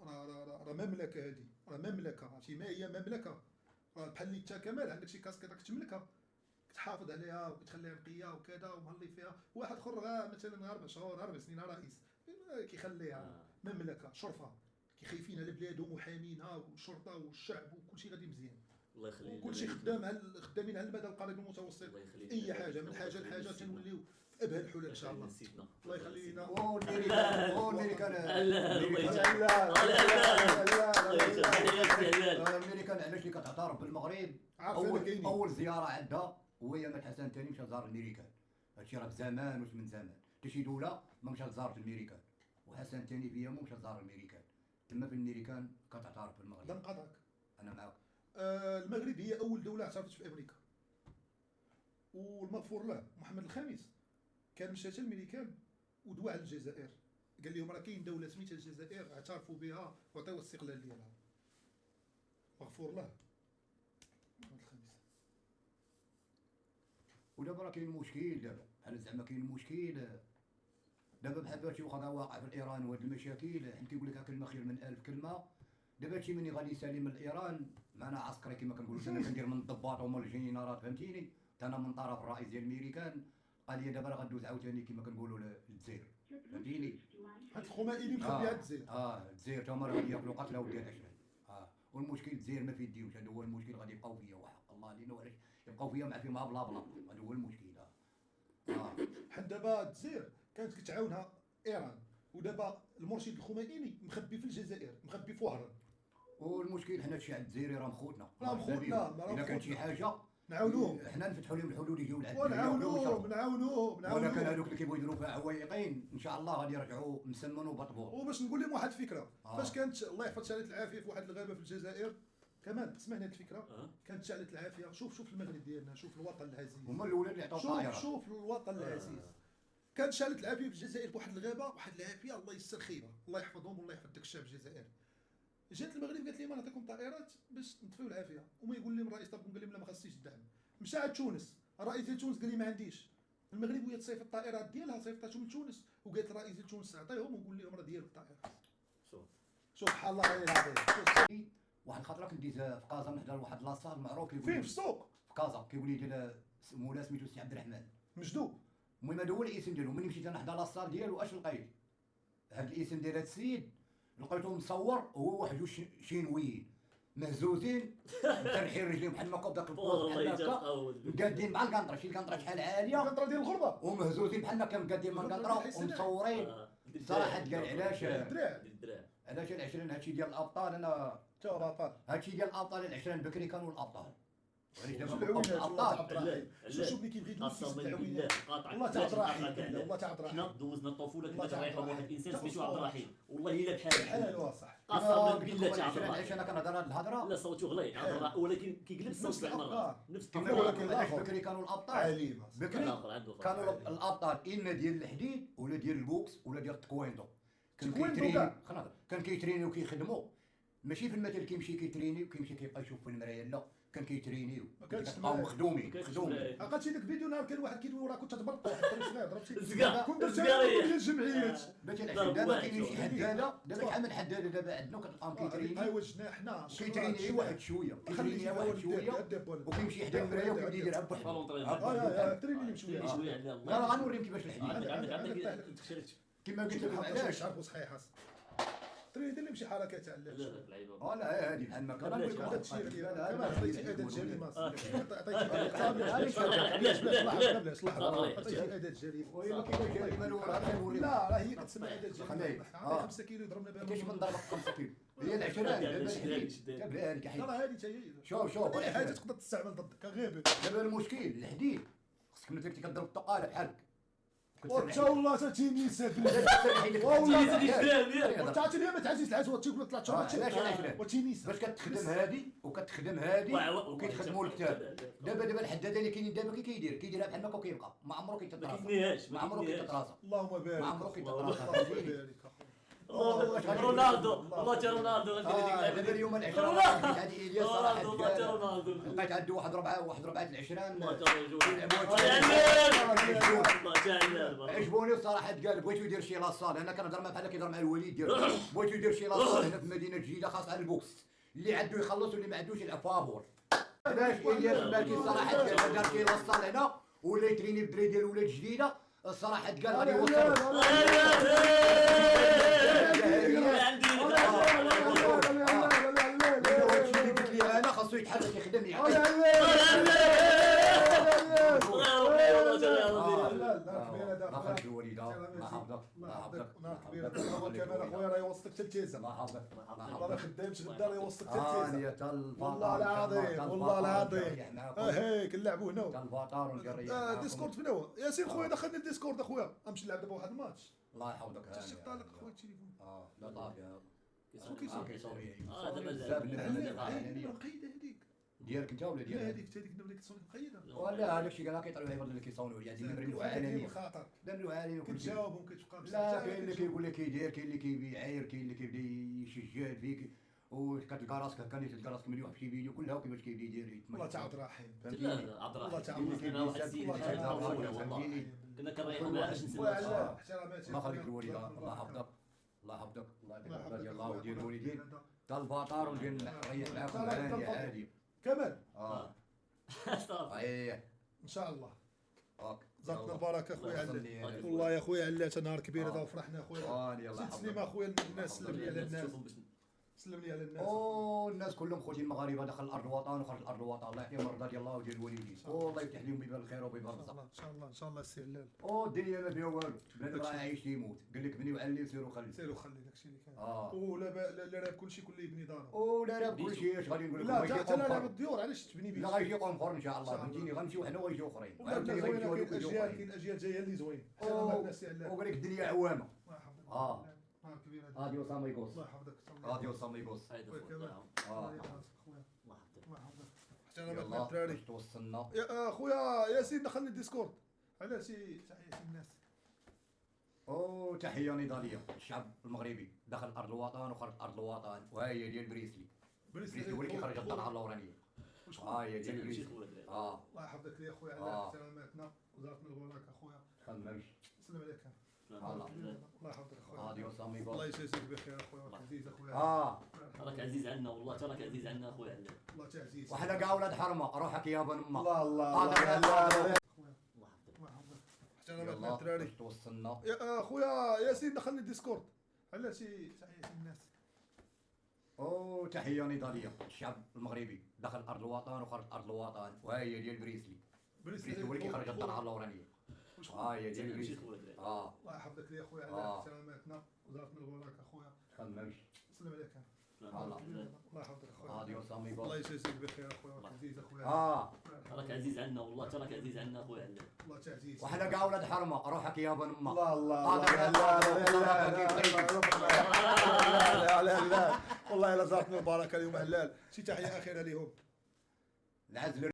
راه مملكه هذه، راه مملكه. عرفتي ما هي مملكه؟ راه بحال اللي انت كمال عندك شي كاسكيطه كتملكها كتحافظ عليها وكتخليها نقيه وكذا ومهلي فيها. واحد اخر مثلا 4 شهور 4 سنين رئيس كيخليها مملكه شرفه، كيخايفين على بلادهم وحامينها والشرطه والشعب وكلشي غادي مزيان. الله يخليك. وكلشي خدامين على المدى القريب والمتوسط. اي حاجه من حاجه لحاجه تنوليو في ابهى الحلول ان شاء الله. سيدنا الله يخلي لنا. الامريكان علاش اللي كتعترف بالمغرب اول زياره عندها هو يامات حسن الثاني مشى زار الامريكان. هادشي راه بزمان واش من زمان حتى شي دوله ما مشات زارت الامريكان، وحسن الثاني في يامو مشى زار الامريكان. تما في الامريكان كتعترف بالمغرب. نقاطعك، انا معاك. المغرب هي اول دوله اعترفت بامريكا، والمغفور له محمد الخامس كان مشى حتى الامريكان ودوا على الجزائر، قال لهم راه كاين دوله سميتها الجزائر اعترفوا بها وعطيو الاستقلال ديالها. مغفور له محمد الخامس. ودابا راه كاين مشكل، دابا بحال زعما كاين مشكل دابا بحال هادشي واخا واقع في ايران وهاد المشاكل، حيت كيقول لك كلمه خير من 1000 كلمه. دابا هادشي مني غادي يسالي من ايران معنا عسكري كما كنقولوا، انا كندير من الضباط ومن الجنرالات فهمتيني، انا من طرف الرئيس ديال الامريكان قال لي دابا راه غدوز عاوتاني كما كنقولوا للجزائر فهمتيني. حيت الخمائني مخبيها الجزائر. الجزائر تا هما راه غادي ياكلوا قتله ودير 20. والمشكل الجزائر ما فيديوش، هذا هو المشكل. غادي يبقاو فيا وحق الله لانه علاش يبقاو فيا مع فيما بلا بلا، هذا هو المشكل. حيت دابا الجزائر كانت كتعاونها ايران، ودابا المرشد الخمائني مخبي في الجزائر، مخبي في وهران. والمشكل حنا الشعب الجزائري راه مخوتنا، راه مخوتنا. الا كانت شي حاجه نعاونوهم حنا نفتحوا لهم الحدود يجيو لعند ونعاونوهم ولا كان هذوك اللي كيبغوا يديروا فيها عوايقين ان شاء الله غادي يرجعوا مسمن وبطبور. وباش نقول لهم واحد الفكره آه. فاش كانت الله يحفظ شعلة العافيه في واحد الغابه في الجزائر كمان سمعنا هذه الفكره كانت شعلة العافيه شوف المغرب ديالنا شوف الوطن العزيز هما الاولى اللي عطاو الطائره. شوف الوطن العزيز كانت شعلة العافيه في الجزائر بواحد الغابه واحد العافيه الله يستر خيبه الله يحفظهم والله يحفظ داك الشعب الجزائري. جات المغرب قالت لهم انا نعطيكم طائرات باش نطفيو العافيه وما يقول لهم الرئيس طلبهم قال لهم لا ما خصنيش الدعم. مشى عند تونس الرئيس ديال تونس قال لي ما عنديش. المغرب وهي تصيفط الطائرات ديالها صيفطاتهم لتونس وقالت الرئيس ديال تونس عطيهم وقول لهم راه ديالك الطائره. شوف سبحان الله العظيم. واحد الخطره كنت ديت في كازا نحضر واحد لاصال معروف كيقول فين في السوق في كازا كيقول لي ديال مولا سميتو سي عبد الرحمن مجدوب. المهم هذا هو الاسم ديالو. ملي مشيت نحضر لاصال ديالو اش لقيت هذا الاسم ديال هذا السيد لقيته مصور هو واحد جوج شينويين مهزوزين مترحين رجليهم بحال ما داك البوط بحال هكا مقادين مع القنطره شي القنطره شحال عاليه القنطره ديال الغربه ومهزوزين بحال هكا مقادين مع القنطره ومصورين. صراحه قال علاش الدراع علاش العشرين هادشي ديال الابطال انا تا بطل هادشي ديال الابطال العشرين بكري كانوا الابطال وعلاش دابا العوينات والله الابطال تعبد راحي شوف اللي كيبغي يدوز قسما في بالله العوينات قاطع والله تعبد راحي والله تعبد راحي حنا دوزنا الطفوله الله كنا كنرايحوا تعبد واحد راحي. الانسان سميتو عبد الرحيم والله الا بحال حلال واصح قسما بالله تاع عبد علاش الرحيم انا كنهضر هاد الهضره لا صوتو غليظ عبد الرحيم ولكن كيقلب الصوت نفس بعض المرات الأفكار. نفس كيف الطريقة. ولكن علاش الآخر. بكري كانوا الابطال عليم بكري الآخر عنده فرق. كانوا الابطال اما ديال الحديد ولا ديال البوكس ولا ديال التكويندو كان تكويندو كيتريني كاع. كان كيتريني وكيخدموا ماشي في المثل كيمشي كيتريني وكيمشي كيبقى يشوف في المرايه لا كان كيترينيو ما كانش كتبقاو المراية. مخدومين كاينش مخدومين ولا- عقلتي داك الفيديو نهار كان واحد كيدوي راه كنت تبرق واحد الطريق صغير ضربتي زكا كنت درت زكارية. ديال الجمعيات باش ضرب العشرين دابا واحد كاينين شي شوف. حداده دابا شحال من حداده دابا عندنا كتلقاهم كيتريني ايوا حنا كيتريني واحد شويه كيتريني واحد شويه وكيمشي حدا المرايه وكيبدا يدير عب بالونطرينمون. تريني شويه تريني شويه عندنا لا الله. راه غنوريهم كيفاش الحديد عندك تكشرت. كما قلت لكم علاش عارفوا صحيح تريني دير لهم شي حركات تاع لا اللعب لا اللعيبه لا هذه بحال ما كان لا، نقول لا، لكم هذا الشيء اللي كمان عطيتي اداه جريمه علاش عطيتي اداه جريمه ويلا كيفاش جريمه الاولى غنوريك لا راه هي كتسمى اداه جريمه خليك. عطي 5 كيلو يضربنا بها كاش من ضربك 5 كيلو هي العشرين دابا الحديد دابا هذيك لا حيد راه هذه حتى هي شوف اي حاجه تقدر تستعمل ضدك غير دابا المشكل الحديد خصك ملي كنتي كضرب الطقاله بحالك وتا والله تاتيني ساد تعرفي ليه ما تعزيز العزوه تيقول طلعت علاش العشرين وتينيسا باش كتخدم هادي وكتخدم هادي وكيتخدموا الكتاب دابا الحداده اللي كاينين دابا كيديرها بحال هكا وكيبقى ما عمره ما كيتطراسا كيتنيهاش ما عمره كيتطراسا اللهم بارك ما عمره اللهم كيتطراسا بارك رونالدو والله تا رونالدو دابا اليوم العشرين رونالدو لقيت عندي الياس صراحه والله تا رونالدو لقيت عنده واحد ربعه العشرين والله تا رجل عجبوني وصراحه قال بغيتو يدير شي لاصال انا كنهضر معاه بحال كيهضر مع الوليد ديالو بغيتو يدير شي لاصال هنا في مدينه جديده خاص على البوكس اللي عنده يخلص واللي ما عندوش يلعب فابور علاش الياس بالكي صراحه قال دار شي لاصال هنا ولا يتريني بالدري ديال ولاد جديده الصراحه قال غادي يوصل هادشي اللي قلت لي انا خاصو يتحرك يخدم يعطي ما خرج الوليده ما حافظك ما حافظك نهار كبير هو كمان اخويا راه يوصلك حتى لتيزا ما حافظك والله ما خدامش غدا راه يوصلك حتى هانية لتيزا الفطار والله العظيم والله العظيم هيك نلعبوا هنا الفطار ونقريح معاكم ديسكورد فين هو ياسين خويا دخلني الديسكورد اخويا غنمشي نلعب دابا واحد الماتش الله يحفظك تشيك طالق خويا التليفون لا طافي مقيده هذيك ديالك انت ولا لا ديالك هذيك هذيك نبدا كتصوني مقيده ولا هذاك الشيء قال كيطلعوا عباد اللي كيصونوا يعني النمر العالمي خاطر النمر العالمي كتجاوبهم كتبقى لا كاين اللي كيقول لك كيدير كاين اللي كيبيعير كاين اللي كيبدا يشجع فيك وكتلقى راسك كان تلقى راسك مليون في شي فيديو كلها كيفاش كيبدا يدير والله تعاود رحيم لا عبد والله الرحيم تعاود كنا واحد السيد والله كنا كنريحوا معاه باش نسمعوا وعلى احتراماتي ما خليك الوالده الله يحفظك الله يحفظك الله يحفظك رضي الله وديال الوالدين تا الفطار ونجي نريح معاكم عادي كمال ايه ان شاء الله اوك زادنا البركه اخويا علات والله يا خويا علات نهار كبير هذا وفرحنا اخويا الله زيد سليمه اخويا الناس سلم لي على الناس سلم لي على الناس. الناس كلهم خوتي المغاربه دخل الارض الوطن وخرج الارض الوطن، الله يعطيهم الرضا ديال الله وديال الوالدين، والله يفتح لهم بيبان الخير وبيبان ان شاء الرزق. الله ان شاء الله ان شاء الله السي هلال. الدنيا ما فيها والو، بنادم راه عايش يموت، قال لك بني وعلي وسيروا خلي. سيروا خلي داكشي اللي كان. اه ولا لا راه كلشي كله يبني دارو. لا راه كلشي اش غادي نقول لكم، لا غيجي حتى لا قنفر. الديور علاش تبني بيت. لا غيجي قنفر ان شاء الله، إن شاء الله. فهمتيني، غنمشيو حنا وغيجيو اخرين، ولا وعاوتاني زوينه غيمشيو هذوك كاين ويجيو اجيال اخرين. كاين اجيال جايه اللي زوين. السي هلال. وقال لك الدنيا عوامه. الله يحفظك. آه. كبير هذا. اديوس اميغوس، الله يحفظك. اديوس اميغوس. هيدا خويا فوق كمان. تاعهم. اه الله يحفظك خويا. الله يحفظك. الله يحفظك. حتى انا مع يلا الدراري. باش توصلنا. يا خويا ياسين دخلني الديسكورد. على شي تحيه الناس. تحيه نضاليه الشعب المغربي، دخل ارض الوطن وخرج ارض الوطن، وها هي ديال بريسلي. بريسلي هو اللي كيخرج الطلعه الاورانيه. ها هي ديال ماشي بريسلي. خويا دراري. الله يحفظك يا خويا على آه. احتراماتنا وزاره البركه خويا. خممش. سلم عليك. الله. الله يحفظك خويا. اديوس اميغوس. الله يجازيك بخير اخويا عزيز اخويا. راك عزيز عنا والله، تراك عزيز عنا اخويا علال. الله تعزيز. وحنا كاع ولاد حرمه، روحك يا بن ما. الله الله الله الله. خويا. الله يحفظك. الله يحفظك. حتى انا مع يلا الدراري. باش توصلنا. يا خويا ياسين دخلني الديسكورد. على شي تحيه الناس. تحيه نضاليه الشعب المغربي، دخل ارض الوطن وخرج ارض الوطن، وها هي ديال بريسلي. بريسلي هو اللي كيخرج الطلعه الاورانيه. ها هي ديال ماشي بريسلي. خويا دراري. الله يحفظك يا خويا على آه. احتراماتنا وزاره البركه خويا. خممش. سلم عليك. الله. الله يحفظك خويا. اديوس الله اميغوس. يجازيك بخير اخويا عزيز اخويا. راك عزيز عنا والله، تراك عزيز عنا اخويا علال. الله تعزيز. وحنا كاع ولاد حرمه، روحك يا بن ما. والله الا زارتنا البركه اليوم هلال. شي تحيه اخيره لهم. العزل